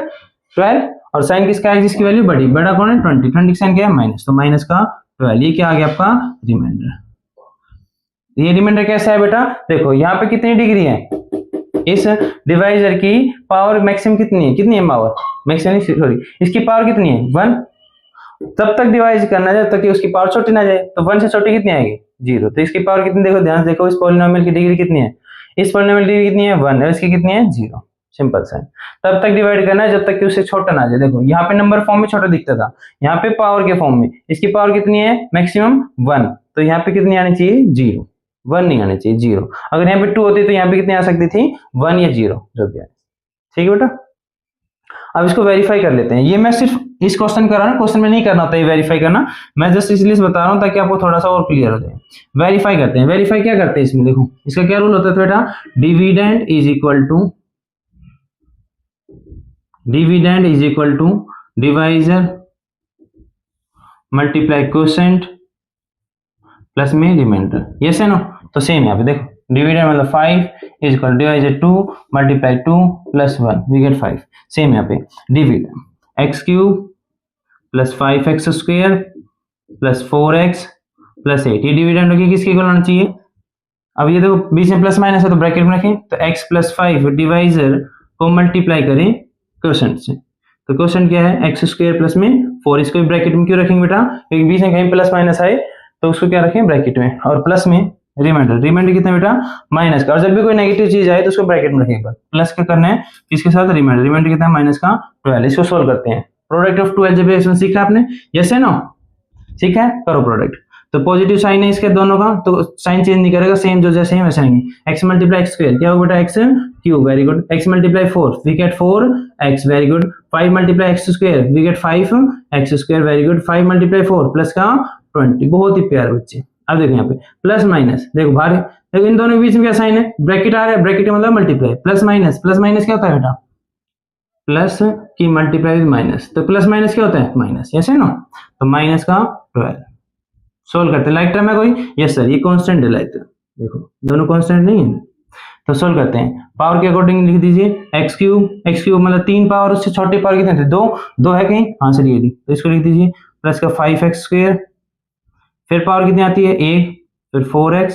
12, और साइन किसका है? जिसकी वैल्यू बड़ी, बड़ा कौन है? 20। 20 का साइन क्या है? माइनस, तो माइनस का 12। ये क्या आ गया आपका? रिमाइंडर। ये रिमाइंडर कैसा है बेटा? देखो यहाँ पे कितनी डिग्री है? इस डिवाइजर की पावर मैक्सिमम कितनी है? कितनी है पावर मैक्सिमम? सॉरी, इसकी पावर कितनी है? 1। तब तक डिवाइड करना है जब तक कि उसकी पावर छोटी ना जाए। तो 1 से छोटी कितनी आएगी? 0। तो इसकी पावर कितनी? देखो ध्यान से देखो, इस पॉलिनोमियल की डिग्री कितनी है? इस पॉलिनोमियल की डिग्री कितनी है? 1 है, इसकी कितनी है? 0। सिंपल सा है। तब तक डिवाइड करना है जब तक कि उससे छोटा ना जाए। देखो यहाँ पे नंबर फॉर्म में छोटा दिखता था, यहाँ पे पावर के फॉर्म में। इसकी पावर कितनी है? मैक्सिमम 1। तो यहाँ पे कितनी आनी चाहिए? 0। 1 नहीं आनी चाहिए, 0। अगर यहाँ पे 2 होती तो यहाँ पे कितनी आ सकती थी? 1 या 0, जो भी है। ठीक है बेटा, अब इसको वेरीफाई कर लेते हैं। ये मैं सिर्फ इस क्वेश्चन कर रहा हूँ, क्वेश्चन में नहीं करना होता ये वेरीफाई करना, मैं जस्ट इसलिए बता रहा हूँ ताकि आपको थोड़ा सा और क्लियर हो जाए। वेरीफाई करते हैं। वेरीफाई क्या करते हैं इसमें? देखो इसका क्या रूल होता है बेटा? Dividend is equal to divisor multiply quotient plus में रिमाइंडर। यस है नो? तो सेम यहाँ पे देखो, डिविडेंड मतलब 5 is equal divisor 2 multiply 2 plus 1 we get 5। Same यहाँ पे dividend x³ plus 5x² plus 4x plus 8, ये डिविडेंड होगी किसके इक्वल होना चाहिए? अब ये देखो बीच में प्लस माइनस है तो ब्रैकेट में रखें, तो x + 5 डिवाइजर को मल्टीप्लाई करें क्वोशेंट से। तो क्वोशेंट क्या है? x² प्लस में 4। इसको भी ब्रैकेट में क्यों रखेंगे बेटा? क्योंकि बीच में कहीं प्लस माइनस आए तो उसको क्या रखें? ब्रैकेट में। और प्लस में रिमाइंडर, रिमाइंडर कितना बेटा? माइनस का। और जब भी कोई नेगेटिव चीज आए तो उसको ब्रैकेट में रखेंगे। प्लस का करना है इसके साथ रिमाइंडर, रिमाइंडर कितना है? माइनस का 12। इसको सोल्व करते हैं। प्रोडक्ट ऑफ 2 अलजेब्रा इसमें सीखा आपने? यस है नो? ठीक है, करो प्रोडक्ट। तो पॉजिटिव साइन है इसके दोनों का, तो साइन चेंज नहीं करेगा, सेम जो जैसे है वैसे आएंगे। x मल्टीप्लाई एक्स स्क्वायर क्या होगा बेटा, x cube, very good. x multiply 4 we get 4x, very good. 5 multiply x square we get 5x square, very good. 5 multiply 4 plus का 20, बहुत ही प्यारे बच्चे। अब देखो यहाँ पे प्लस माइनस, देखो बाहर है, देखो इन दोनों के बीच में क्या साइन है, ब्रैकेट आ रहा है, ब्रैकेट मतलब multiply, plus minus, plus minus क्या होता है बेटा, प्लस की मल्टीप्लाई विद माइनस, तो प्लस माइनस क्या होता है, माइनस, यस है ना। तो माइनस का 12। सोल्व करते हैं, लाइक टर्म है कोई, यस सर, ये कांस्टेंट है लाइक, देखो दोनों कांस्टेंट नहीं है। तो सोल्व करते हैं, पावर के अकॉर्डिंग लिख दीजिए, एक्स क्यूब मतलब 3 पावर, उससे छोटी पावर कितने थे, 2 है कहीं, हाँ सर ये दी, तो इसको लिख दीजिए प्लस का 5x स्क्वायर, फिर पावर कितनी आती है 1, फिर 4x,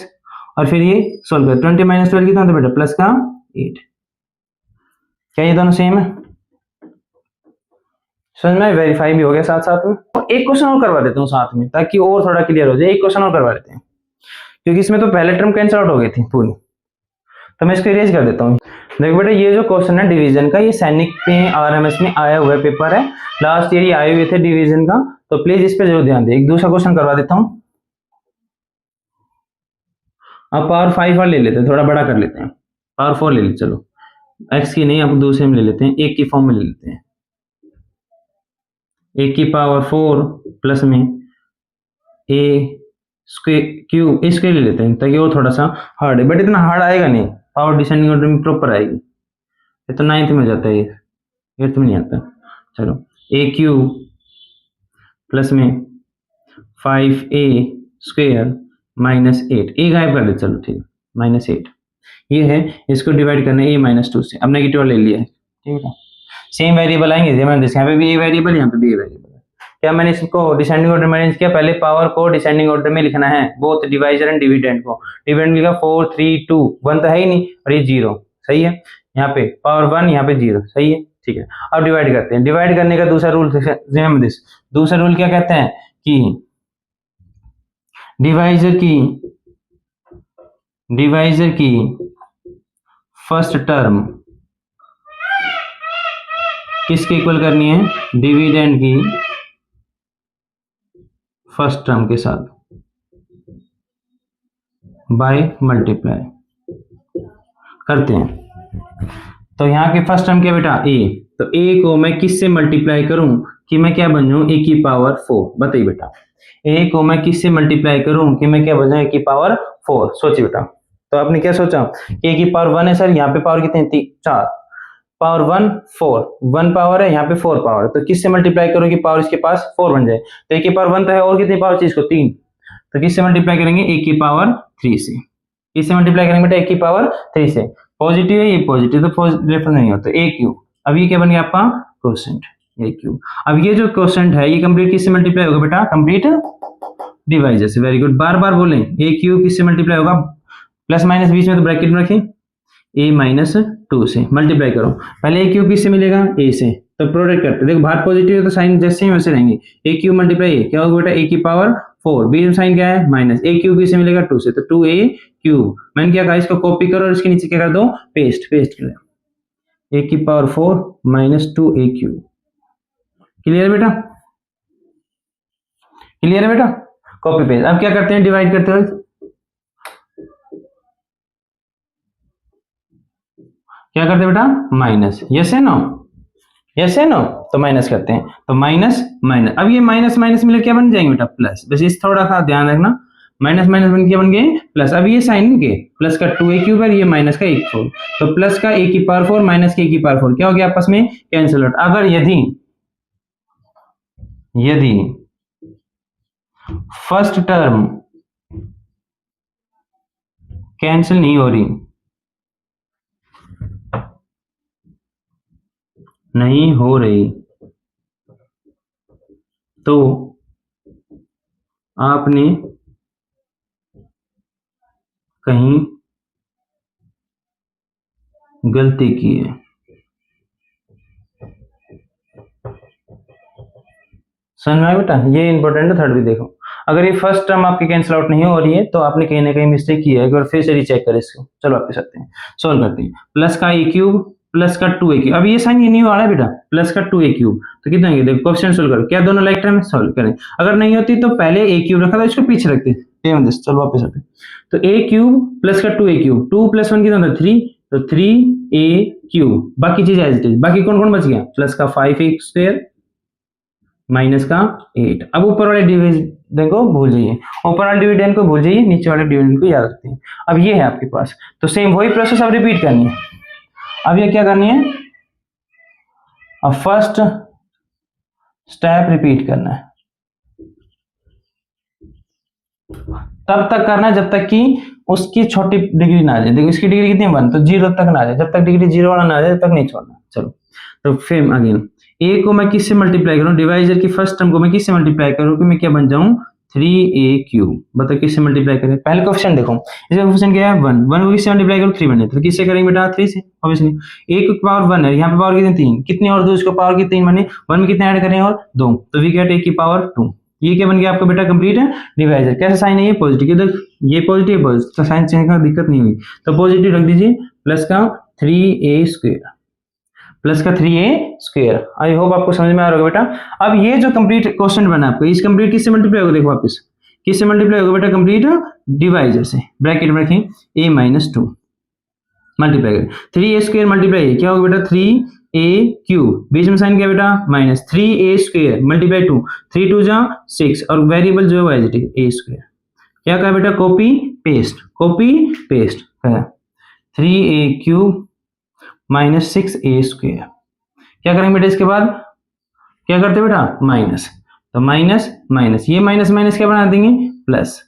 और फिर ये सोल्व कर, 20 माइनस 12 कितना होता है बेटा, प्लस का 8। क्या ये दोनों सेम है, समझ में, वेरीफाई भी हो गया साथ साथ में। एक क्वेश्चन और करवा देता हूँ साथ में, ताकि और थोड़ा क्लियर हो जाए, एक क्वेश्चन और करवा देते हैं, क्योंकि इसमें तो पहले टर्म कैंसिल आउट हो गई थी पूरी, तो मैं इसको इरेज कर देता हूँ। देखो बेटा, ये जो क्वेश्चन है डिवीजन का, ये सैनिक पे आरएमएस में आया हुआ पेपर है, लास्ट ईयर ये आए हुए थे डिवीजन का, तो प्लीज इस पे जरूर ध्यान दें। एक दूसरा क्वेश्चन करवा देता हूँ, अब पावर 5 वाला ले लेते हैं, थोड़ा बड़ा कर लेते हैं, पावर 4 ले लेते, चलो एक्स की नहीं, अब दूसरे में ले लेते हैं, एक की फॉर्म में ले लेते हैं, एक की पावर 4 प्लस में ए स्क्वायर क्यूब, इसके ले लेते हैं, ताकि वो थोड़ा सा हार्ड है, बट इतना हार्ड आएगा नहीं, पावर डिसेंडिंग ऑर्डर में प्रॉपर आएगी, ये तो 9th में जाता है, ये 8th में नहीं आता। चलो, ए क्यूब प्लस में 5a स्क्वायर माइनस 8, ए गायब कर दे, चलो ठीक है, माइनस 8 ये है, इसको डिवाइड करना है a माइनस 2 से, अब नेगेटिव ले लिया है, ठीक है। सेम वेरिएबल आएंगे, यहाँ पे भी a वेरिएबल, यहाँ पे भी a वेरिएबल। क्या मैंने इसको डिसेंडिंग ऑर्डर में अरेंज किया, पहले पावर को डिसेंडिंग ऑर्डर में लिखना है, बोथ डिवाइजर एंड डिविडेंड को। डिविडेंड लिखा 4 3 2, 1 तो है ही नहीं, और ये 0, सही है। यहाँ पे पावर 1, यहाँ पे 0, सही है, ठीक है। अब डिवाइड करते हैं, डिवाइड करने का दूसरा रूल, दूसरा रूल क्या कहते हैं कि डिवाइजर की फर्स्ट टर्म किसके इक्वल करनी है, डिविडेंड की फर्स्ट टर्म के साथ, बाय मल्टीप्लाई करते हैं। तो यहाँ की फर्स्ट टर्म क्या बेटा, a, तो a को मैं किससे मल्टीप्लाई करूं कि मैं क्या बन जाऊं, a की पावर 4, बताइए बेटा, a को मैं किससे मल्टीप्लाई करूं कि मैं क्या बन जाऊं, a की पावर 4, सोचिए बेटा। तो आपने क्या सोचा कि a की पावर 1 है सर, यहाँ पे पावर कितनी, 4, पावर 1 4, 1 पावर है, यहाँ पे 4 पावर, तो किससे मल्टीप्लाई करो कि पावर इसके पास 4 बन जाए, तो a की पावर 1 तो है, और कितनी पावर चाहिए इसको, 3, तो किससे मल्टीप्लाई करेंगे, a की पावर 3 से, किससे मल्टीप्लाई करेंगे बेटा, a की पावर 3 से, पॉजिटिव है ये पॉजिटिव, तो रेफरेंस नहीं होता, a क्यूब। अब ये क्या बन गया आपका क्वोशेंट, a क्यूब। अब ये जो क्वोशेंट है, ये कंप्लीट किससे मल्टीप्लाई होगा बेटा, कंप्लीट डिवाइजर से, वेरी गुड। बार बार बोलें, a क्यूब किससे मल्टीप्लाई होगा, प्लस माइनस बीच में तो ब्रैकेट में रखें, a माइनस 2 से मल्टीप्लाई करो, पहले a क्यूब किससे मिलेगा, a से, तो प्रोडक्ट करते, देखो बाहर पॉजिटिव है तो साइन जैसे ही वैसे रहेंगे, a क्यूब मल्टीप्लाई क्या होगा बेटा, a की पावर 4, बीच में साइन क्या है माइनस, a क्यूब किससे मिलेगा, 2 से, तो 2a क्यूब। मैंने क्या कहा, इसको कॉपी करो और इसके नीचे क्या कर दो, पेस्ट कर दो, a की power 4 minus 2a cube. Clear बेटा, क्लियर है बेटा, कॉपी पेस्ट। अब क्या करते हैं, डिवाइड करते हो, क्या करते हैं बेटा, माइनस, यस है नो, यस है नो, तो माइनस करते हैं, तो माइनस माइनस, अब ये माइनस माइनस मिलकर क्या बन जाएंगे बेटा, प्लस, बस इस थोड़ा सा ध्यान रखना, माइनस माइनस बन के बन गए प्लस। अब ये साइन के प्लस का 2a क्यूब है, ये माइनस का 1 4, तो प्लस का a की पावर 4 माइनस के a की पावर 4 क्या हो गया, आपस में कैंसिल आउट। अगर यदि फर्स्ट टर्म कैंसिल नहीं हो रही, तो आपने कहीं गलती की है। समझ में आया बेटा, ये इंपॉर्टेंट है, थर्ड भी देखो। अगर ये फर्स्ट टर्म आपकी कैंसिल आउट नहीं हो रही है तो आपने कहीं ना कहीं मिस्टेक की है, एक बार फिर से रीचेक करें इसको। चलो आपके साथ हैं, सोल्व करते हैं। प्लस का ए क्यूब प्लस का 2a क्यूब, अब ये साइन ये नहीं आ रहा है बेटा, प्लस का 2a क्यूब, तो कितना होंगे देखो क्वेश्चन सोल्व करो, क्या दोनों लाइक टर्म सोल्व करें, अगर नहीं होती तो पहले a क्यूब रखा था इसको पीछे रखते, चलो वापस आते, तो a क्यूब प्लस का 2a क्यूब, 2 + 1 कितना होता है 3, तो 3a क्यूब, बाकी चीज एज इट इज, बाकी कौन कौन बच गया, प्लस का 5a स्क्वायर माइनस का 8, अब ऊपर वाले डिविडेंड को भूल जाइए, ऊपर वाले डिविडेंड को भूल जाइए, नीचे वाले डिविडेंड को याद रखते हैं। अब ये है आपके पास, तो सेम वही प्रोसेस अब रिपीट करनी है। अब ये क्या करनी है, अब फर्स्ट स्टेप रिपीट करना है, तब तक करना है जब तक कि उसकी छोटी डिग्री ना आ जाए, देखो इसकी डिग्री कितनी है 1, तो 0 तक ना आ जाए, जब तक डिग्री 0 वाला ना आ जाए तब तक नहीं छोड़ना। चलो तो फिर अगेन a को मैं किससे मल्टीप्लाई करूं, डिवाइजर की फर्स्ट टर्म को मैं किससे मल्टीप्लाई करूं कि मैं क्या बन जाऊं 3a क्यूब, बताओ किससे मल्टीप्लाई करें, पहले क्वेश्चन देखो, इसका क्वेश्चन क्या है 1, 1 को किससे मल्टीप्लाई करूं 3 बने, तो किससे करेंगे बेटा 3 से, ऑब्वियसली a की पावर 1 है, यहाँ पे पावर कितनी 3, कितनी और 2 इसको पावर की 3 बने, 1 में कितने ऐड करें और 2, तो वी गेट a की पावर 2, ये क्या बन गया आपका बेटा कंप्लीट है डिवाइजर। कैसा साइन है ये पॉजिटिव, देख ये पॉजिटिव तो साइन चेंज का दिक्कत नहीं हुई, तो पॉजिटिव रख दीजिए, प्लस का 3a स्क्वायर, प्लस का 3a स्क्वायर, आई होप आपको समझ में आ रहा होगा बेटा। अब ये जो कंप्लीट क्वेश्चन बना आपको, इस कंप्लीट किससे मल्टीप्लाई होगा, देखो वापस किससे मल्टीप्लाई होगा बेटा, कंप्लीट डिवाइजर से, ब्रैकेट में रखें a - 2 मल्टीप्लाई करें, 3a स्क्वायर मल्टीप्लाई क्या होगा बेटा 3a क्यूब, बीच में साइन क्या बेटा माइनस 3a स्क्वायर मल्टीप्लाई 2, 3 2 जा 6, और वेरिएबल जो है as it is a square, क्या कहा बेटा कॉपी पेस्ट है 3a cube minus 6a square, क्या करेंगे बेटा इसके बाद क्या करते बेटा माइनस, तो माइनस ये माइनस क्या बना देंगे plus,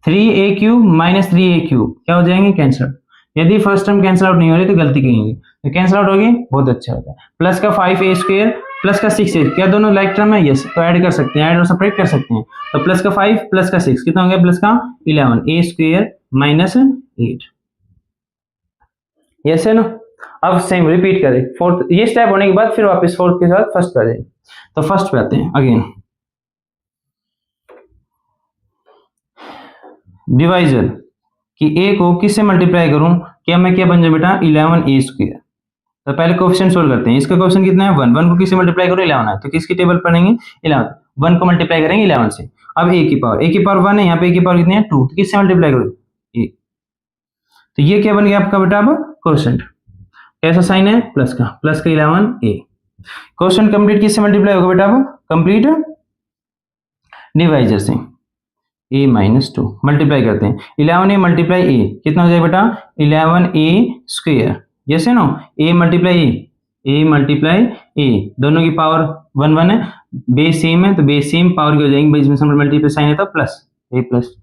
3a cube minus 3a cube क्या हो जाएंगे कैंसल, यदि फर्स्ट टर्म कैंसिल आउट नहीं हो रही तो गलती कहेंगे, तो कैंसिल आउट हो गई बहुत अच्छा होता है, प्लस का 5a स्क्वायर प्लस का 6a, क्या दोनों लाइक टर्म है, यस, तो ऐड कर सकते हैं, ऐड और सेपरेट कर सकते हैं, तो प्लस का 5 प्लस का 6 कितना हो गया प्लस का 11, a स्क्वायर माइनस 8, यस है ना। अब सेम रिपीट करें, फोर्थ ये स्टेप होने के बाद फिर वापस फोर्थ के साथ फर्स्ट पे आ जाए, तो फर्स्ट पे आते हैं अगेन, डिवाइजर कि a को किससे मल्टीप्लाई करूं, क्या मैं क्या बन जाए बेटा 11a स्क्वायर, तो पहले क्वेश्चन सोल्व करते हैं, इसका क्वेश्चन कितना है 1, 1 को किससे मल्टीप्लाई करो 11 है, तो किसकी टेबल पढ़ेंगे 11, 1 को मल्टीप्लाई करेंगे 11 से, अब a की पावर 1 है, यहाँ पे a की पावर कितनी है 2, तो किससे मल्टीप्लाई करो a, तो ये क्या बन गया आपका बेटा अब क्वेश्चन, कैसा साइन है प्लस का 11a, क्वेश्चन कंप्लीट किससे मल्टीप्लाई होगा बेटा अब कंप्लीट डिवाइजर से, a - 2 मल्टीप्लाई करते हैं, 11a मल्टीप्लाई a कितना हो जाएगा बेटा 11a स्क्वायर, यस है नो, a मल्टीप्लाई a दोनों की पावर 1 1 है, बेस सेम है तो बेस सेम पावर की हो जाएंगे, बीच में मल्टीप्लाई साइन है तो प्लस a प्लस,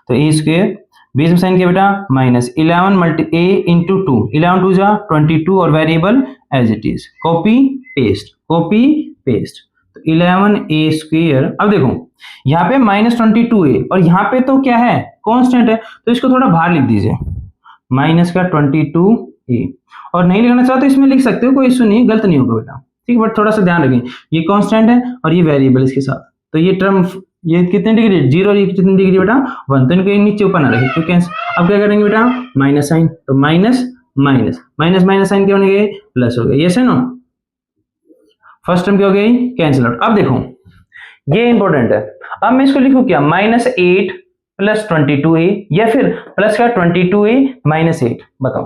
तो a स्क्वायर बीच में साइन किया बेटा माइनस 11 मल्टी a इंटू 2, 11 2 जा 22 और variable as it is, copy paste, तो 11a स्क्वायर, अब देखो यहाँ पे -22a और यहाँ पे तो क्या है कांस्टेंट है, तो इसको थोड़ा बाहर लिख दीजिए माइनस का 22a, और नहीं लिखना चाहो तो इसमें लिख सकते हो, कोई इशू नहीं, गलत नहीं होगा बेटा, ठीक है, बट थोड़ा सा ध्यान रखें ये कांस्टेंट है और ये वेरिएबल इसके साथ, तो ये टर्म ये कितने डिग्री 0 और ये कितनी डिग्री बेटा 1, तो इनको नीचे ऊपर ना रखे, तो कैंसिल, अब क्या करेंगे बेटा माइनस साइन, तो माइनस साइन क्या बनेगा प्लस हो गया, यस है नो, फर्स्ट टर्म क्या हो गई कैंसिल आउट। अब देखो ये इंपॉर्टेंट है, अब मैं इसको लिखूं क्या -8 + 22a या फिर प्लस का 22a - 8, बताओ,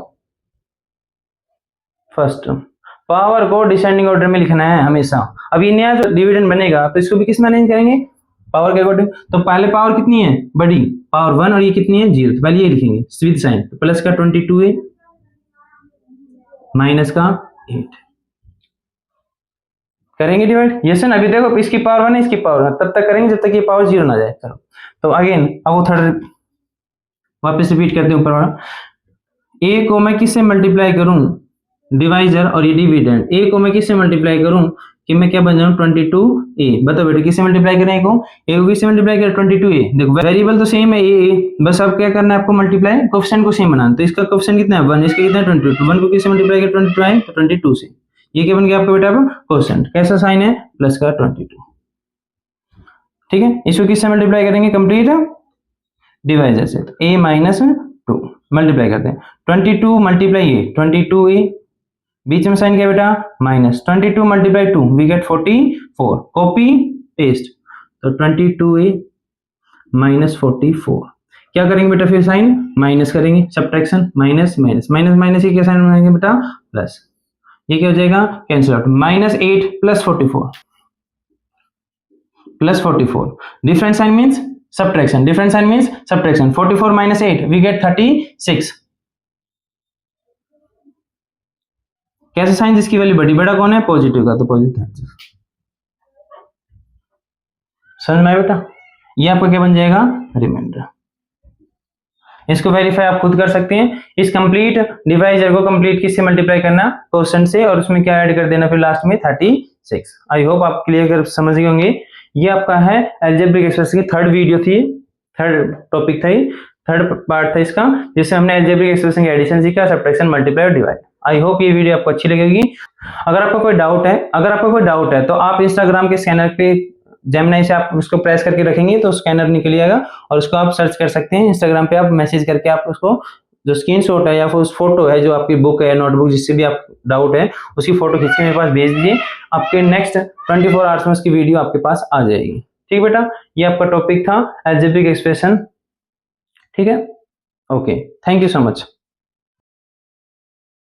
फर्स्ट टर्म पावर को डिसेंडिंग ऑर्डर में लिखना है हमेशा, अब ये नया जो डिविडेंड बनेगा तो इसको भी किस में अरेंज करेंगे पावर के अकॉर्डिंग, तो पहले पावर कितनी है बड़ी पावर 1 और ये कितनी है 0, तो पहले ये लिखेंगे विद साइन, तो प्लस का 22a माइनस का 8 करेंगे डिवाइड, यस है ना, अभी देखो इसकी पावर 1 है इसकी पावर 1, तब तक करेंगे जब तक ये पावर 0 ना जाए। चलो तो अगेन अब वो थर्ड वापस रिपीट करते हैं, ऊपर वाला a को मैं किससे मल्टीप्लाई करूं डिवाइजर और ये डिविडेंड, a को मैं किससे मल्टीप्लाई करूं कि मैं क्या बन जाऊं 22a, बताओ बेटा किससे मल्टीप्लाई करें a को किससे मल्टीप्लाई करें 22a, देखो वेरिएबल तो सेम है a, बस अब क्या करना है आपको मल्टीप्लाई कोएफिशिएंट को सेम बनाना, तो इसका कोएफिशिएंट कितना है 1, इसका कितना है 22, 1 को किससे मल्टीप्लाई करें 22 आए तो 22 से, ये क्या बन गया आपका बेटा अब कोएफिशिएंट, कैसा साइन है प्लस का 22, ठीक है, इसको किससे मल्टीप्लाई करेंगे कंप्लीट डिवाइजर से, तो a - 2 मल्टीप्लाई करते हैं 22 × a 22a बीच में साइन क्या बेटा minus, 22 multiply 2 we get 44, copy paste, तो 22 माइनस 44, क्या करेंगे बेटा फिर साइन माइनस करेंगे, subtraction minus minus minus minus, ये क्या साइन बनाएंगे बेटा प्लस, ये क्या हो जाएगा cancel out, -8 plus 44 plus 44, different sign means subtraction, different sign means subtraction, 44 minus 8 we get 36, कैसे साइन जिसकी वैल्यू बड़ी, बड़ा कौन है पॉजिटिव का, तो पॉजिटिव, समझ में आया बेटा, ये आपका क्या बन जाएगा रिमाइंडर। इसको वेरीफाई आप खुद कर सकते हैं, इस कंप्लीट डिवाइजर को कंप्लीट किससे मल्टीप्लाई करना क्वेश्चन से, और उसमें क्या ऐड कर देना फिर लास्ट में 36। आई होप आप क्लियर कर समझ गए होंगे। ये आपका है अलजेब्रिक एक्सप्रेशन की थर्ड वीडियो थी, थर्ड टॉपिक था, थर्ड पार्ट था इसका, जिससे हमने अलजेब्रिक एक्सप्रेशन की एडिशन सीखा, सब्ट्रैक्शन, मल्टीप्लाई और डिवाइड। आई होप ये वीडियो आपको अच्छी लगेगी। अगर आपको कोई डाउट है तो आप इंस्टाग्राम के स्कैनर पे जेमिनी से आप उसको प्रेस करके रखेंगे तो स्कैनर निकल आएगा, और उसको आप सर्च कर सकते हैं इंस्टाग्राम पे, आप मैसेज करके आप उसको जो स्क्रीनशॉट है या फिर उस फोटो है जो आपकी बुक है नोटबुक जिससे भी आप डाउट है उसकी फोटो खींच के मेरे पास भेज दीजिए, आपके नेक्स्ट 24 आवर्स में उसकी वीडियो आपके पास आ जाएगी। ठीक बेटा, ये आपका टॉपिक था अलजेब्रिक एक्सप्रेशन। ठीक है, okay, thank you so much.